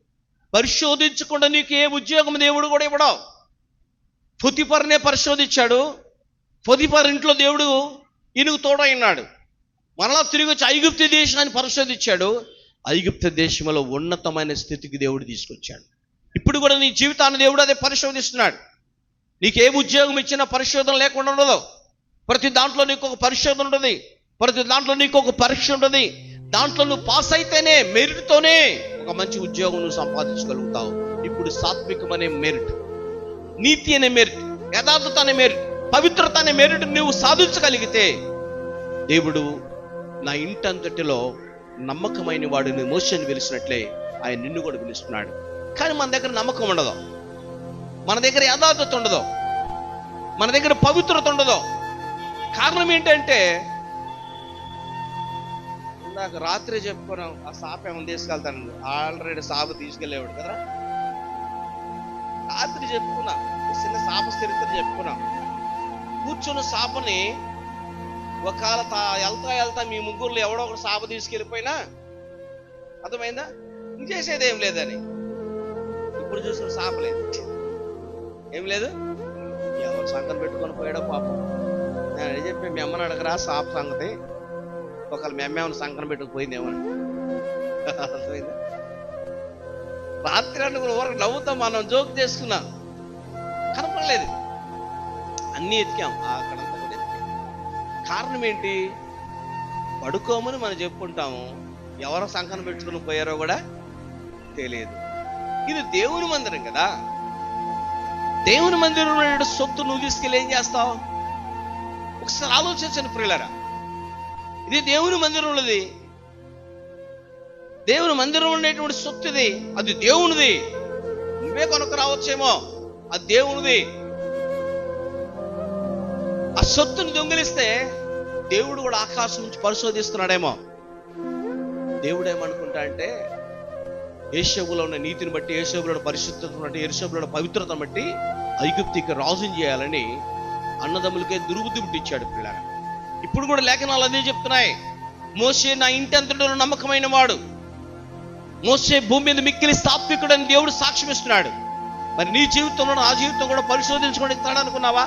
పరిశోధించకుండా నీకు ఏ ఉద్యోగం దేవుడు కూడా ఇవ్వడం. పొతిఫర్నే పరిశోధించాడు. పొతిఫర్ ఇంట్లో దేవుడు ఈయనకు తోడైనాడు. మరలా తిరిగి వచ్చి ఐగుప్తు దేశాన్ని పరిశోధించాడు. ఐగుప్తు దేశంలో ఉన్నతమైన స్థితికి దేవుడు తీసుకొచ్చాడు. ఇప్పుడు కూడా నీ జీవితాన్ని దేవుడు అదే పరిశోధిస్తున్నాడు. నీకు ఏ ఉద్యోగం ఇచ్చినా పరిశోధన లేకుండా ఉండదు. ప్రతి దాంట్లో నీకు ఒక పరిశోధన ఉంటుంది, ప్రతి దాంట్లో నీకు ఒక పరీక్ష ఉంటుంది. దాంట్లో నువ్వు పాస్ అయితేనే, మెరిట్తోనే ఒక మంచి ఉద్యోగం నువ్వు సంపాదించగలుగుతావు. ఇప్పుడు సాత్వికం అనే మెరిట్, నీతి అనే మెరిట్, యథార్థత అనే మెరిట్, పవిత్రత అనే మెరిట్ నువ్వు సాధించగలిగితే దేవుడు నా ఇంటంతటిలో నమ్మకమైన వాడిని మోషని పిలిచినట్లే ఆయన నిన్ను కూడా పిలుస్తున్నాడు. కానీ మన దగ్గర నమ్మకం ఉండదు, మన దగ్గర యథార్థత ఉండదు, మన దగ్గర పవిత్రత ఉండదు. కారణం ఏంటంటే ఇందాక రాత్రి చెప్పుకున్నాం, ఆ సాప ఏమైనా తీసుకెళ్తాను, ఆల్రెడీ సాప తీసుకెళ్ళేవాడు కదా. రాత్రి చెప్పుకున్నా, చిన్న సాప చరిత్ర చెప్పుకున్నాం. కూర్చున్న సాపని ఒకవేళ వెళ్తా మీ ముగ్గురులో ఎవడో ఒకటి సాప తీసుకెళ్ళిపోయినా అర్థమైందా, ఇంకేసేది ఏం లేదని. ఇప్పుడు చూసిన సాప లేదు, ఏం లేదు. ఎవరు సంకం పెట్టుకొని పోయాడో పాపం. నేను అడిగి చెప్పి మీ అమ్మని అడగరా సాప సంగతి, ఒకవేళ మీ అమ్మ ఏమైనా సంకం పెట్టుకుపోయిందేమని. అర్థమైందా? రాత్రి అంటే వరకు నవ్వుతాం, మనం జోక్ చేసుకున్నాం, కనపడలేదు. అన్నీ ఎతికాం, అక్కడంతా కూడా ఎతికాం. కారణం ఏంటి? పడుకోమని మనం చెప్పుకుంటాము, ఎవరో సంకనం పెట్టుకుని పోయారో కూడా తెలియదు. ఇది దేవుని మందిరం కదా. దేవుని మందిరం సొత్తు నువ్వు తీసుకెళ్ళి ఏం చేస్తావు? ఒకసారి ఆలోచించండి ప్రియులారా. ఇది దేవుని మందిరంలోది, దేవుని మందిరంలో ఉండేటువంటి సొత్తు ఇది, అది దేవునిది. నువ్వే కొనుక్కు రావచ్చేమో, అది దేవునిది. ఆ సొత్తుని దొంగిలిస్తే దేవుడు కూడా ఆకాశం నుంచి పరిశోధిస్తున్నాడేమో. దేవుడు ఏమనుకుంటా అంటే, యేషోబులో ఉన్న నీతిని బట్టి, యేషోబులో పరిశుద్ధతను బట్టి, యేషోబులో పవిత్రతను బట్టి ఐగుప్తికి రాజుని చేయాలని అన్నదమ్ములకే దుర్బుద్ధి పుట్టించాడు పిల్లరా. ఇప్పుడు కూడా లేఖనాలు అదే చెప్తున్నాయి. మోషే నా ఇంటి అంతటిలో నమ్మకమైన వాడు, మోషే భూమి మీద మిక్కిలి సాత్వికుడు అని దేవుడు సాక్ష్యం ఇస్తున్నాడు. మరి నీ జీవితంలో నా జీవితం కూడా పరిశోధించుకొని ఇస్తాడు అనుకున్నావా?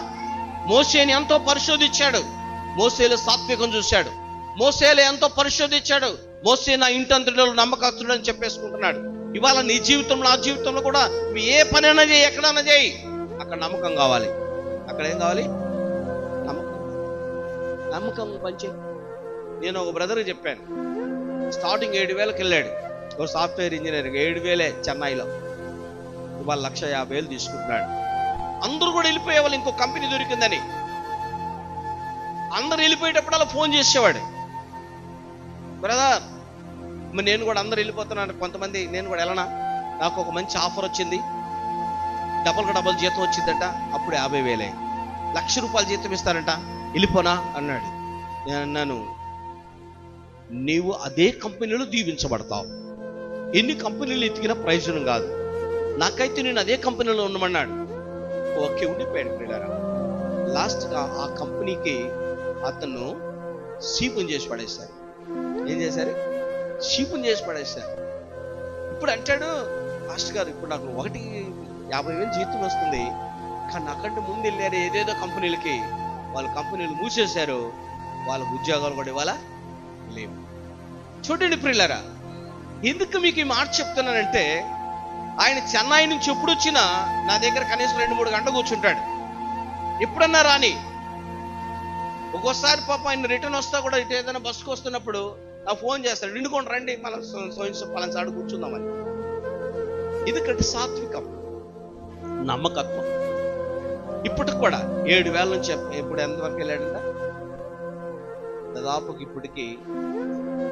మోషేని ఎంతో పరిశోధించాడు, మోషేలో సాత్వికం చూశాడు, మోషేలో ఎంతో పరిశోధించాడు. మోషే నా ఇంటి అంతటిలో నమ్మకస్తుడు అని చెప్పేసుకుంటున్నాడు. ఇవాళ నీ జీవితంలో నా జీవితంలో కూడా నువ్వు ఏ పనైనా చేయి, ఎక్కడైనా చేయి, అక్కడ నమ్మకం కావాలి. అక్కడ ఏం కావాలి? నమ్మకం పంచి. నేను ఒక బ్రదర్కి చెప్పాను, స్టార్టింగ్ 7,000కి వెళ్ళాడు, ఒక సాఫ్ట్వేర్ ఇంజనీరింగ్. 7,000 చెన్నైలో, ఇవాళ 1,50,000 తీసుకుంటున్నాడు. అందరూ కూడా వెళ్ళిపోయేవాళ్ళు, ఇంకో కంపెనీ దొరికిందని. అందరు వెళ్ళిపోయేటప్పుడు అలా ఫోన్ చేసేవాడు, బ్రదర్ మరి నేను కూడా అందరు వెళ్ళిపోతున్నాను, కొంతమంది నేను కూడా వెళ్ళనా, నాకు ఒక మంచి ఆఫర్ వచ్చింది, డబల్ జీతం వచ్చిందంట, అప్పుడు 50,000, ₹1,00,000 జీతం ఇస్తారంట, వెళ్ళిపోనా అన్నాడు. నేను అన్నాను, నీవు అదే కంపెనీలో దీవించబడతావు, ఎన్ని కంపెనీలు ఎతికినా ప్రయోజనం కాదు, నాకైతే నేను అదే కంపెనీలో ఉండమన్నాడు. ఓకే, ఉండిపోయాడు పిల్లరా. లాస్ట్గా ఆ కంపెనీకి అతను సీపుని చేసి పడేశారు. ఏం చేశారు? షీపుని చేసి పడేశారు. ఇప్పుడు అంటాడు, మాస్టర్ గారు ఇప్పుడు నాకు 50,000 జీతం వస్తుంది, కానీ నాకంటే ముందు వెళ్ళారు ఏదేదో కంపెనీలకి, వాళ్ళ కంపెనీలు మూసేశారు, వాళ్ళ ఉద్యోగాలు కూడా ఇవాళ లేవు. చూడండి ప్రియులారా, ఎందుకు మీకు ఈ మాట చెప్తున్నానంటే, ఆయన చెన్నై నుంచి ఎప్పుడు వచ్చినా నా దగ్గర కనీసం 2-3 గంటలు కూర్చుంటాడు. ఎప్పుడన్నా రాని, ఒక్కోసారి పాప ఆయన రిటర్న్ వస్తా కూడా ఇటు ఏదైనా బస్సుకు వస్తున్నప్పుడు నాకు ఫోన్ చేస్తాడు, నిండుకొని రండి మన పలానా సాడు కూర్చుందామని. ఎందుకంటే సాత్వికం, నమ్మకత్వం. ఇప్పటికి కూడా 7,000 నుంచి ఇప్పుడు ఎంతవరకు వెళ్ళాడంట? దాదాపుకి ఇప్పటికి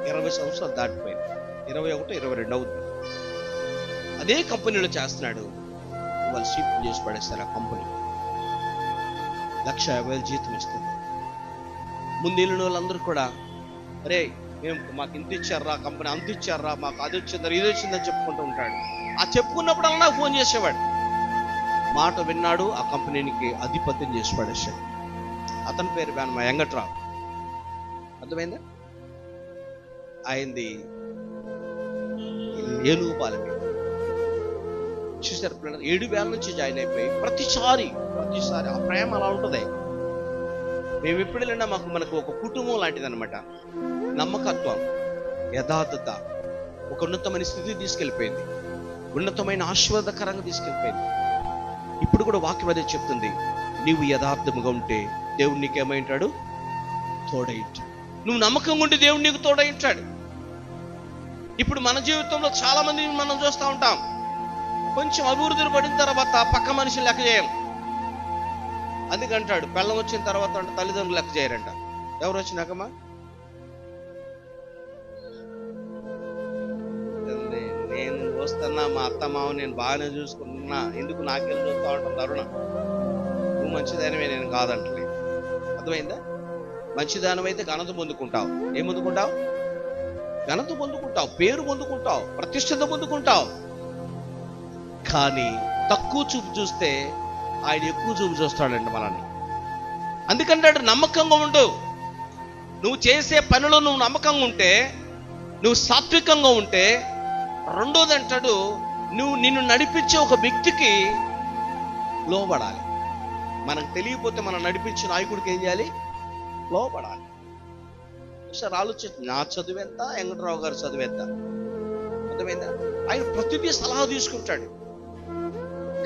20 సంవత్సరాలు దాటిపోయింది, 21, 22 అవుతుంది. అదే కంపెనీలో చేస్తున్నాడు. వాళ్ళు షిప్ చేసి పడేస్తారు. ఆ కంపెనీ 1,50,000 జీతం ఇస్తుంది. ముందు వెళ్ళిన వాళ్ళందరూ కూడా, అరే మాకు ఇంత ఇచ్చారా, కంపెనీ అంత ఇచ్చారా, మాకు అది వచ్చిందా ఇది వచ్చిందని చెప్పుకుంటూ ఉంటాడు. ఆ చెప్పుకున్నప్పుడల్లా నాకు ఫోన్ చేసేవాడు. మాట విన్నాడు, ఆ కంపెనీకి అధిపత్యం చేసి పడేశాడు. అతని పేరు వెంకట్రావు. అర్థమైందా? ఆయనది ఏనుగుపాలెం. చూసారు పిల్లలు, 7,000 నుంచి జాయిన్ అయిపోయి ప్రతిసారి ఆ ప్రేమ అలా ఉంటుంది. మేము ఎప్పుడు వెళ్ళినా మనకు ఒక కుటుంబం లాంటిది అనమాట. నమ్మకత్వం, యథార్థత ఒక ఉన్నతమైన స్థితి తీసుకెళ్ళిపోయింది, ఉన్నతమైన ఆశీర్వాదకరంగా తీసుకెళ్ళిపోయింది. ఇప్పుడు కూడా వాక్యం అదే చెప్తుంది, నీవు యథార్థముగా ఉంటే దేవుడు నీకేమైంటాడు? తోడైంటాడు. నువ్వు నమ్మకంగా ఉంటే దేవుడు నీకు తోడైంటాడు. ఇప్పుడు మన జీవితంలో చాలా మంది మనం చూస్తూ ఉంటాం, కొంచెం అభివృద్ధిని పడిన తర్వాత పక్క మనిషిని లెక్క చేయం. అందుకంటాడు, పెళ్ళం వచ్చిన తర్వాత అంటే తల్లిదండ్రులు లెక్క చేయరంట. ఎవరు వచ్చినాకమ్మా? నేను చూస్తున్నా, మా అత్త మావ నేను బాగానే చూసుకుంటున్నా, ఎందుకు నాకెళ్ళి చూస్తూ ఉంటాం? తరుణ, నువ్వు మంచిదైనవే, నేను కాదంటలే. అర్థమైందా? మంచిదానమైతే ఘనత పొందుకుంటావు. ఏం పొందుకుంటావు? ఘనత పొందుకుంటావు, పేరు పొందుకుంటావు, ప్రతిష్టత పొందుకుంటావు. కానీ తక్కువ చూపు చూస్తే ఆయన ఎక్కువ చూపు చూస్తాడండి మనల్ని. అందుకంటాడు నమ్మకంగా ఉండు. నువ్వు చేసే పనిలో నువ్వు నమ్మకంగా ఉంటే, నువ్వు సాత్వికంగా ఉంటే, రెండోది అంటాడు నిన్ను నడిపించే ఒక వ్యక్తికి లోబడాలి. మనకు తెలియకపోతే మనం నడిపించే నాయకుడికి ఏం చేయాలి? లోబడాలి. ఒకసారి ఆలోచించి, నా చదువు ఎంత, వెంకటరావు గారు చదువు ఎంత, అర్థమైందా? ఆయన ప్రతిదీ సలహా తీసుకుంటాడు.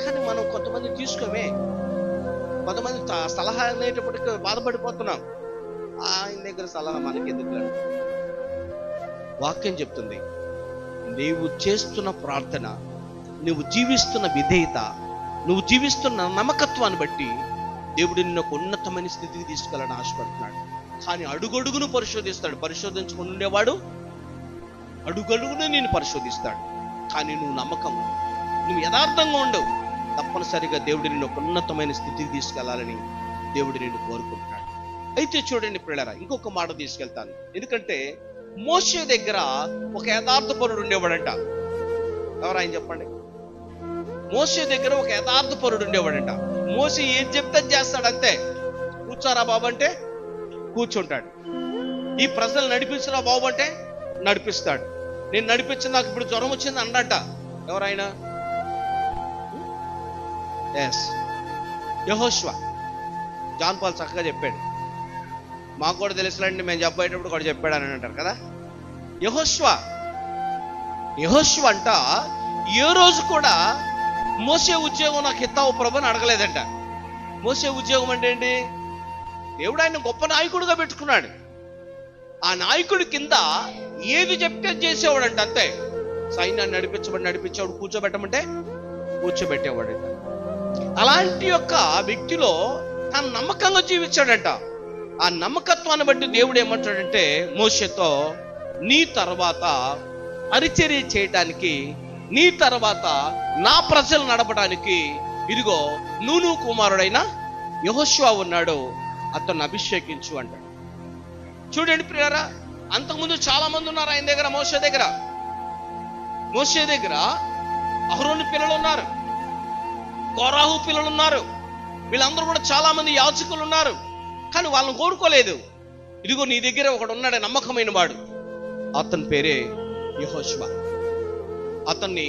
కానీ మనం కొంతమంది తీసుకోమే. కొంతమంది సలహా అనేటప్పటికి బాధపడిపోతున్నాం. ఆయన దగ్గర సలహా మనకి ఎందుకు? వాక్యం చెప్తుంది, నీవు చేస్తున్న ప్రార్థన, నువ్వు జీవిస్తున్న విధేయత, నువ్వు జీవిస్తున్న నమ్మకత్వాన్ని బట్టి దేవుడు నిన్ను ఒక ఉన్నతమైన స్థితికి తీసుకెళ్ళని ఆశపడుతున్నాడు. కానీ అడుగడుగును పరిశోధిస్తాడు. పరిశోధించుకుని ఉండేవాడు అడుగడుగును నేను పరిశోధిస్తాడు. కానీ నువ్వు నమ్మకం, నువ్వు యథార్థంగా ఉండవు, తప్పనిసరిగా దేవుడు నిన్ను ఒక ఉన్నతమైన స్థితికి తీసుకెళ్లాలని దేవుడు నిన్ను కోరుకుంటున్నాడు. అయితే చూడండి ప్రియులారా, ఇంకొక మాట తీసుకెళ్తాను. ఎందుకంటే మోషే దగ్గర ఒక యథార్థపరుడు ఉండేవాడంట. ఎవరు ఆయన చెప్పండి? మోషే దగ్గర ఒక యథార్థపరుడు ఉండేవాడంట. మోషే ఏం చెప్తే చేస్తాడు అంతే. కూర్చోరా బాబు అంటే కూర్చుంటాడు. ఈ ప్రజలు నడిపించరా బాబు అంటే నడిపిస్తాడు. నేను నడిపించిన, నాకు ఇప్పుడు జ్వరం వచ్చింది అన్నట. ఎవరైనా? యెహోషువ. జాన్ పాల్ చక్కగా చెప్పాడు. మాకు కూడా తెలుసులండి, మేము చెప్పేటప్పుడు కూడా చెప్పాడు అని అంటారు కదా. యెహోషువ అంట ఏ రోజు కూడా మోసే ఉద్యోగం నాకు ఇస్తావు ప్రభు అని అడగలేదంట. మోసే ఉద్యోగం అంటే ఏంటి? దేవుడు ఆయన గొప్ప నాయకుడిగా పెట్టుకున్నాడు. ఆ నాయకుడి కింద ఏది చెప్తే చేసేవాడంట అంతే. సైన్యాన్ని నడిపించేవాడు, కూర్చోబెట్టమంటే కూర్చోబెట్టేవాడంట. అలాంటి యొక్క వ్యక్తిలో తను నమ్మకంగా జీవించాడంట. ఆ నమ్మకత్వాన్ని బట్టి దేవుడు ఏమంటాడంటే మోషేతో, నీ తర్వాత పరిచర్య చేయడానికి, నీ తర్వాత నా ప్రజలు నడపడానికి ఇదిగో నూను కుమారుడైన యెహోషువ ఉన్నాడు, అతన్ని అభిషేకించు అంటాడు. చూడండి ప్రియులారా, అంతకుముందు చాలా మంది ఉన్నారు ఆయన దగ్గర. మోషే దగ్గర అహరోను పిల్లలు ఉన్నారు, కోరాహు పిల్లలు ఉన్నారు, వీళ్ళందరూ కూడా చాలా మంది యాజకులు ఉన్నారు. కానీ వాళ్ళని కోరుకోలేదు. ఇదిగో నీ దగ్గర ఒకడు ఉన్నాడు నమ్మకమైన వాడు, అతని పేరే యెహోషువ. అతన్ని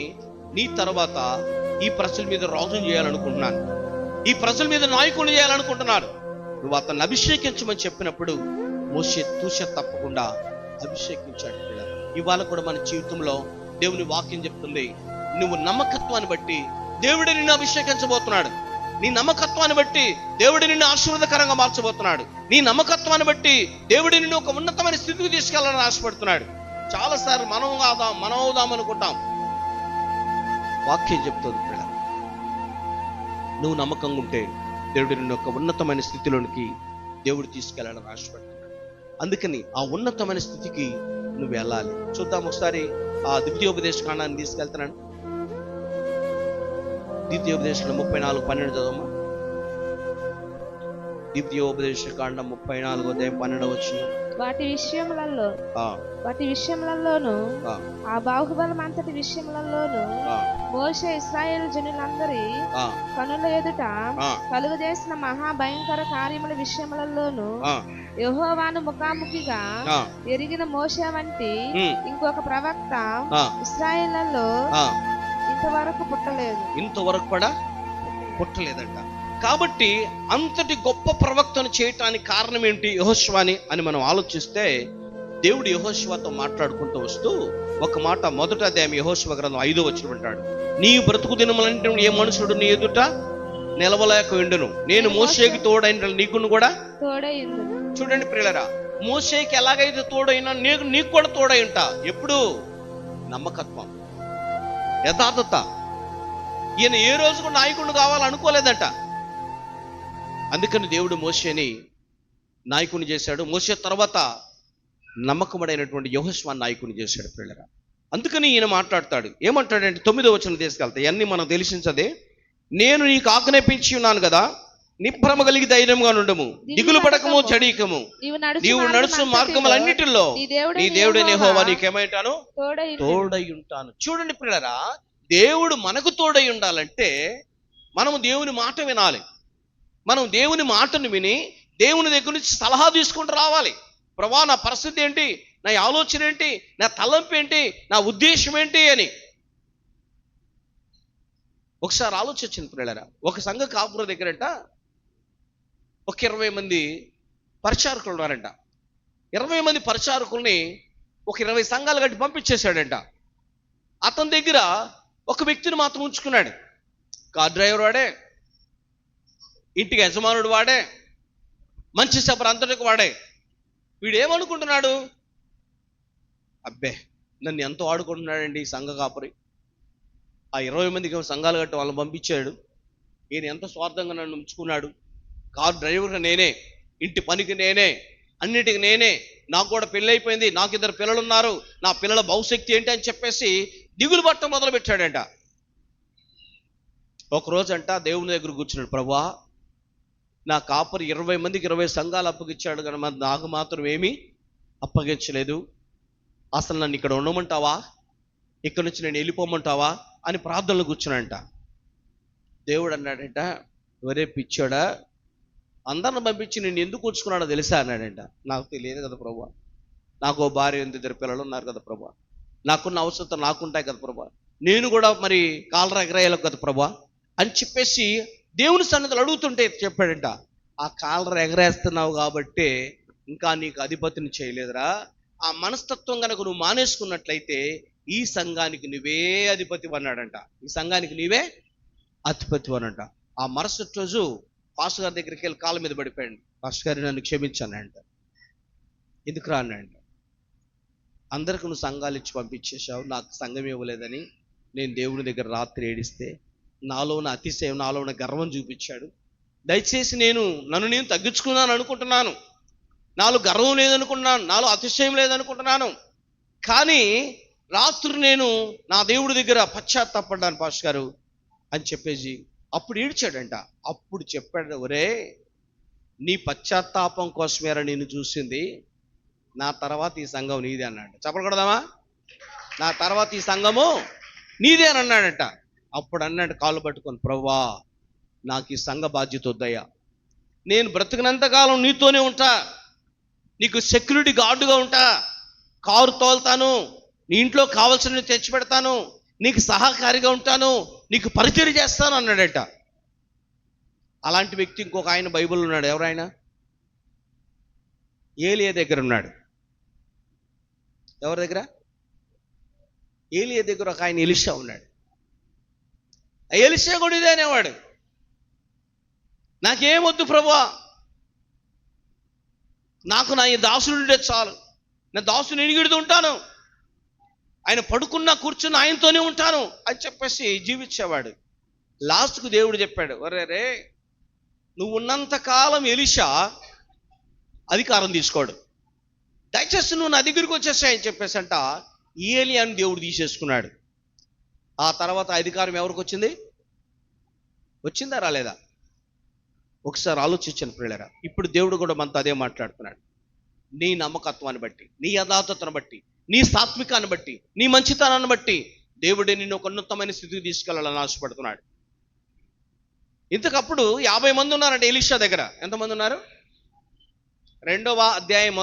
నీ తర్వాత ఈ ప్రజల మీద రాజును చేయాలనుకుంటున్నాను, ఈ ప్రజల మీద నాయకుని చేయాలనుకుంటున్నాను, నువ్వు అతన్ని అభిషేకించమని చెప్పినప్పుడు మోషే తూష తప్పకుండా అభిషేకించాడు. ఇవాళ కూడా మన జీవితంలో దేవుని వాక్యం చెప్తుంది, నువ్వు నమ్మకత్వాన్ని బట్టి దేవుడు నిన్ను అభిషేకించబోతున్నాడు. నీ నమ్మకత్వాన్ని బట్టి దేవుడు నిన్ను ఆశీర్వాదకరంగా మార్చబోతున్నాడు. నీ నమ్మకత్వాన్ని బట్టి దేవుడు నిన్ను ఒక ఉన్నతమైన స్థితికి తీసుకెళ్లాలని ఆశపడుతున్నాడు. చాలాసార్లు మనం అవుదాం అనుకుంటాం. వాక్యం చెప్తుంది పిల్ల, నువ్వు నమ్మకంగా ఉంటే దేవుడు నిన్ను ఒక ఉన్నతమైన స్థితిలోనికి దేవుడు తీసుకెళ్లాలని ఆశపడుతున్నాడు. అందుకని ఆ ఉన్నతమైన స్థితికి నువ్వు వెళ్ళాలి. చూద్దాం ఒకసారి ఆ ద్వితీయోపదేశ కాండాన్ని తీసుకెళ్తున్నాను. ద్వితీయోపదేశం 34:12 చదవమ్మా. ద్వితీయోపదేశ కాండం 34:12 వాటి విషయములలోను ఆ బాహుబలం అంతటి విషయములలోను మోషే ఇశ్రాయేలు జనులందరి కనుల ఎదుట కలుగజేసిన మహాభయంకర కార్యముల విషయములలోను యెహోవాను ముఖాముఖిగా ఎరిగిన మోషే వంటి ఇంకొక ప్రవక్త ఇశ్రాయేలులో ఇంతవరకు కూడా పుట్టలేదంట. కాబట్టి అంతటి గొప్ప ప్రవక్తను చేయటానికి కారణం ఏంటి యెహోషువని అని మనం ఆలోచిస్తే, దేవుడు యెహోషువతో మాట్లాడుకుంటూ వస్తూ ఒక మాట, మొదట అధ్యాయం యెహోషువ గ్రంథం 5వ వచనం అంటాడు, నీ బ్రతుకు దినములంటే ఏ మనుషుడు నీ ఎదుట నిలవలేక ఉండును, నేను మోషేకి తోడైన నీకును కూడా తోడైండు. చూడండి ప్రియులారా, మోషేకి ఎలాగైతే తోడైనా నీకు కూడా తోడై ఉంటా. ఎప్పుడు? నమ్మకత్వం, యథార్థత. ఈయన ఏ రోజు కూడా నాయకుడు కావాలనుకోలేదట. అందుకని దేవుడు మోషేని నాయకుని చేశాడు. మోషే తర్వాత నమ్మకముడైనటువంటి యెహోషువను నాయకుని చేశాడు పిల్లరా. అందుకని ఈయన మాట్లాడతాడు. ఏమంటాడంటే 9వ వచనం తీసుకెళ్తా, ఇవన్నీ మనం తెలిసించదే. నేను నీకు ఆజ్ఞాపించి ఉన్నాను కదా, నిబ్బరము కలిగి ధైర్యంగా నుండము, దిగులు పడకము, జడీకము. నీవు నడుచు మార్గములన్నిటిలో నీ దేవుడైన యెహోవా నీకేమైంటాను, తోడై ఉంటాను. చూడండి ప్రియులారా, దేవుడు మనకు తోడై ఉండాలంటే మనము దేవుని మాట వినాలి. మనం దేవుని మాటను విని దేవుని దగ్గర నుంచి సలహా తీసుకుంటూ రావాలి. ప్రభువా, నా పరిస్థితి ఏంటి, నా ఆలోచన ఏంటి, నా తలంపు ఏంటి, నా ఉద్దేశం ఏంటి అని ఒకసారి ఆలోచించిన ప్రియులారా. ఒక సంఘ కాపుర దగ్గరంట ఒక 20 మంది పరిచారకులు ఉన్నారంట. 20 మంది పరిచారకుల్ని ఒక 20 సంఘాలు కట్టి పంపించేశాడంట. అతని దగ్గర ఒక వ్యక్తిని మాత్రం ఉంచుకున్నాడు. కార్ డ్రైవర్ వాడే, ఇంటికి యజమానుడు వాడే, మంచి సభ అంతటికి వాడే. వీడు ఏమనుకుంటున్నాడు, అబ్బే నన్ను ఎంతో ఆడుకుంటున్నాడండి ఈ సంఘ కాపురి. ఆ 20 మందికి సంఘాలు కట్టి వాళ్ళని పంపించాడు. ఈయన ఎంత స్వార్థంగా నన్ను ఉంచుకున్నాడు. కార్ డ్రైవర్గా నేనే, ఇంటి పనికి నేనే, అన్నిటికి నేనే, నాకు కూడా పెళ్ళి అయిపోయింది, నాకు 2 పిల్లలు ఉన్నారు, నా పిల్లల భవిష్యత్తు ఏంటి అని చెప్పేసి దిగులు పట్టడం మొదలు పెట్టాడంట. ఒకరోజు అంట దేవుని దగ్గర కూర్చున్నాడు. ప్రభువా, నా కాపరి 20 మందికి 20 సంఘాలు అప్పగించాడు కానీ నాకు మాత్రం ఏమీ అప్పగించలేదు. అసలు నన్ను ఇక్కడ ఉండమంటావా, ఇక్కడ నుంచి నేను వెళ్ళిపోమంటావా అని ప్రార్థనలు కూర్చున్నాడంట. దేవుడు అన్నాడంట, ఒరే పిచ్చోడా, అందరిని పంపించి నేను ఎందుకు కూర్చుకున్నాడో తెలుసా అన్నాడంట. నాకు తెలియదు కదా ప్రభువా, నాకు ఓ భార్య ఉంది, 2 పిల్లలు ఉన్నారు కదా ప్రభువా, నాకున్న అవసరం నాకుంటాయి కదా ప్రభువా, నేను కూడా మరి కాలర ఎగరేయాలి కదా ప్రభువా అని చెప్పేసి దేవుని సన్నిధిలో అడుగుతుంటే చెప్పాడంట, ఆ కాలర ఎగరేస్తున్నావు కాబట్టి ఇంకా నీకు అధిపతిని చేయలేదురా. ఆ మనస్తత్వం కనుక నువ్వు మానేసుకున్నట్లయితే ఈ సంఘానికి నువ్వే అధిపతి అన్నాడంట. ఈ సంఘానికి నీవే అధిపతి అనంట. ఆ మరుసటి రోజు పాస్టర్ గారి దగ్గరికి వెళ్ళి కాళ్ళ మీద పడిపోయాడు. పాస్టర్ గారు నన్ను క్షమించానంట. ఎందుకురా అన్నాడంట. అందరికి నువ్వు సంఘాలు ఇచ్చి పంపించేశావు, నాకు సంఘం ఇవ్వలేదని నేను దేవుని దగ్గర రాత్రి ఏడిస్తే నాలో ఉన్న అతిశయం, నాలో ఉన్న గర్వం చూపించాడు. దయచేసి నన్ను నేను తగ్గించుకున్నాను అనుకుంటున్నాను, నాలో గర్వం లేదనుకుంటున్నాను, నాలో అతిశయం లేదనుకుంటున్నాను, కానీ రాత్రి నేను నా దేవుడి దగ్గర పశ్చాత్తాపడ్డాను పాస్టర్ గారు అని చెప్పేసి అప్పుడు ఏడ్చాడంట. అప్పుడు చెప్పాడు, ఒరే నీ పశ్చాత్తాపం కోసమేరా నేను చూసింది, నా తర్వాత ఈ సంఘం నీదే అన్నాడు. చెప్పకూడదామా, నా తర్వాత ఈ సంఘము నీదే అని అన్నాడంట. అప్పుడు అన్నాడు కాళ్ళు పట్టుకొని, ప్రభువా నాకు ఈ సంఘ బాధ్యత వద్దయ్యా, నేను బ్రతికినంతకాలం నీతోనే ఉంటా, నీకు సెక్యూరిటీ గార్డుగా ఉంటా, కారు తోలుతాను, నీ ఇంట్లో కావాల్సినవి తెచ్చి పెడతాను, నీకు సహకారిగా ఉంటాను, నీకు పరిచయం చేస్తాను అన్నాడట. అలాంటి వ్యక్తి ఇంకొక ఆయన బైబిల్ ఉన్నాడు. ఎవరైనా ఏలియా దగ్గర ఉన్నాడు. ఎవరి దగ్గర? ఏలియా దగ్గర ఒక ఆయన ఎలీషా ఉన్నాడు. ఎలీషా కూడా ఇదే అనేవాడు, నాకేమొద్దు ప్రభువా, నాకు నా ఈ దాసుడు ఉంటే చాలు, నా దాసుని ఎనిగిడుతూ ఉంటాను, ఆయన పడుకున్నా కూర్చున్న ఆయనతోనే ఉంటాను అని చెప్పేసి జీవించేవాడు. లాస్ట్కు దేవుడు చెప్పాడు, ఒరే నువ్వు ఉన్నంతకాలం ఎలీషా అధికారం తీసుకోడు, దయచేసి నువ్వు నా దగ్గరికి వచ్చేసాయని చెప్పేసి అంట ఏలియాని దేవుడు తీసేసుకున్నాడు. ఆ తర్వాత అధికారం ఎవరికి వచ్చింది? వచ్చిందా రాలేదా? ఒకసారి ఆలోచించండి ప్రియులారా. ఇప్పుడు దేవుడు కూడా మనతో అదే మాట్లాడుతున్నాడు. నీ నమ్మకత్వాన్ని బట్టి, నీ యథార్థతను బట్టి, నీ సాత్వికాన్ని బట్టి, నీ మంచితనాన్ని బట్టి దేవుడే నిన్ను ఒక ఉన్నతమైన స్థితికి తీసుకెళ్ళాలని ఆశపడుతున్నాడు. ఇంతకప్పుడు 50 మంది ఉన్నారంటే ఎలీషా దగ్గర. ఎంతమంది ఉన్నారు? 2వ అధ్యాయం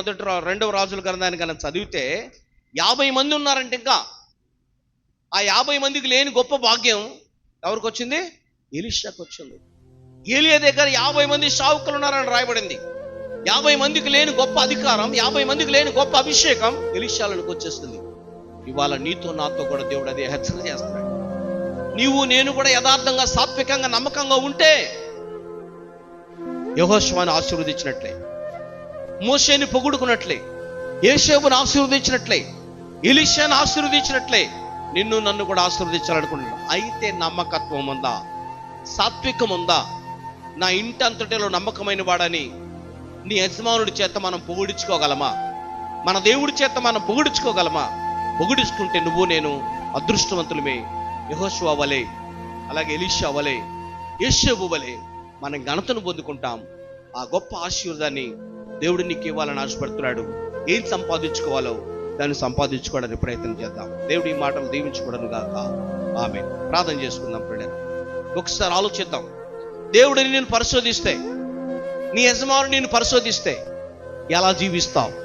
2వ రాజుల గ్రంథాన్ని కనుక చదివితే 50 మంది ఉన్నారంటే ఇంకా ఆ 50 మందికి లేని గొప్ప భాగ్యం ఎవరికి వచ్చింది? ఎలీషాకు వచ్చింది. ఏలియా దగ్గర 50 మంది సేవకులు ఉన్నారని రాయబడింది. 50 మందికి లేని గొప్ప అధికారం, 50 మందికి లేని గొప్ప అభిషేకం ఎలీషాలకు వచ్చేస్తుంది. ఇవాళ నీతో నాతో కూడా దేవుడు అదే హెచ్చరిక చేస్తున్నాడు. నీవు నేను కూడా యథార్థంగా, సాత్వికంగా, నమ్మకంగా ఉంటే యెహోషువను ఆశీర్వదించినట్లే, మోషేని పొగుడుకున్నట్లే, యేషోబును ఆశీర్వదించినట్లే, ఎలీషాను ఆశీర్వదించినట్లే నిన్ను నన్ను కూడా ఆశీర్వదించాలనుకుంటున్నాను. అయితే నమ్మకత్వం ఉందా? సాత్వికం ఉందా? నా ఇంటి అంతటిలో నమ్మకమైన వాడని నీ యజమానుడి చేత మనం పొగిడించుకోగలమా? మన దేవుడి చేత మనం పొగిడించుకోగలమా? పొగిడించుకుంటే నువ్వు నేను అదృష్టవంతులమే. యెహోషువ వలె, అలాగే ఎలీషా వలె, యేషోబు వలె మనం ఘనతను పొందుకుంటాం. ఆ గొప్ప ఆశీర్వాదాన్ని దేవుడు నీకు ఇవ్వాలని ఆశపడుతున్నాడు. ఏం సంపాదించుకోవాలో దాన్ని సంపాదించుకోవడానికి ప్రయత్నం చేద్దాం. దేవుడి ఈ మాటలు దీవించుకోవడం గాక. ఆమేన్. ప్రార్థన చేసుకుందాం ప్రియులారా. ఒకసారి ఆలోచిద్దాం. దేవుడిని నేను పరిశోధిస్తే, నీ యజమానుడు నేను పరిశోధిస్తే ఎలా జీవిస్తావు?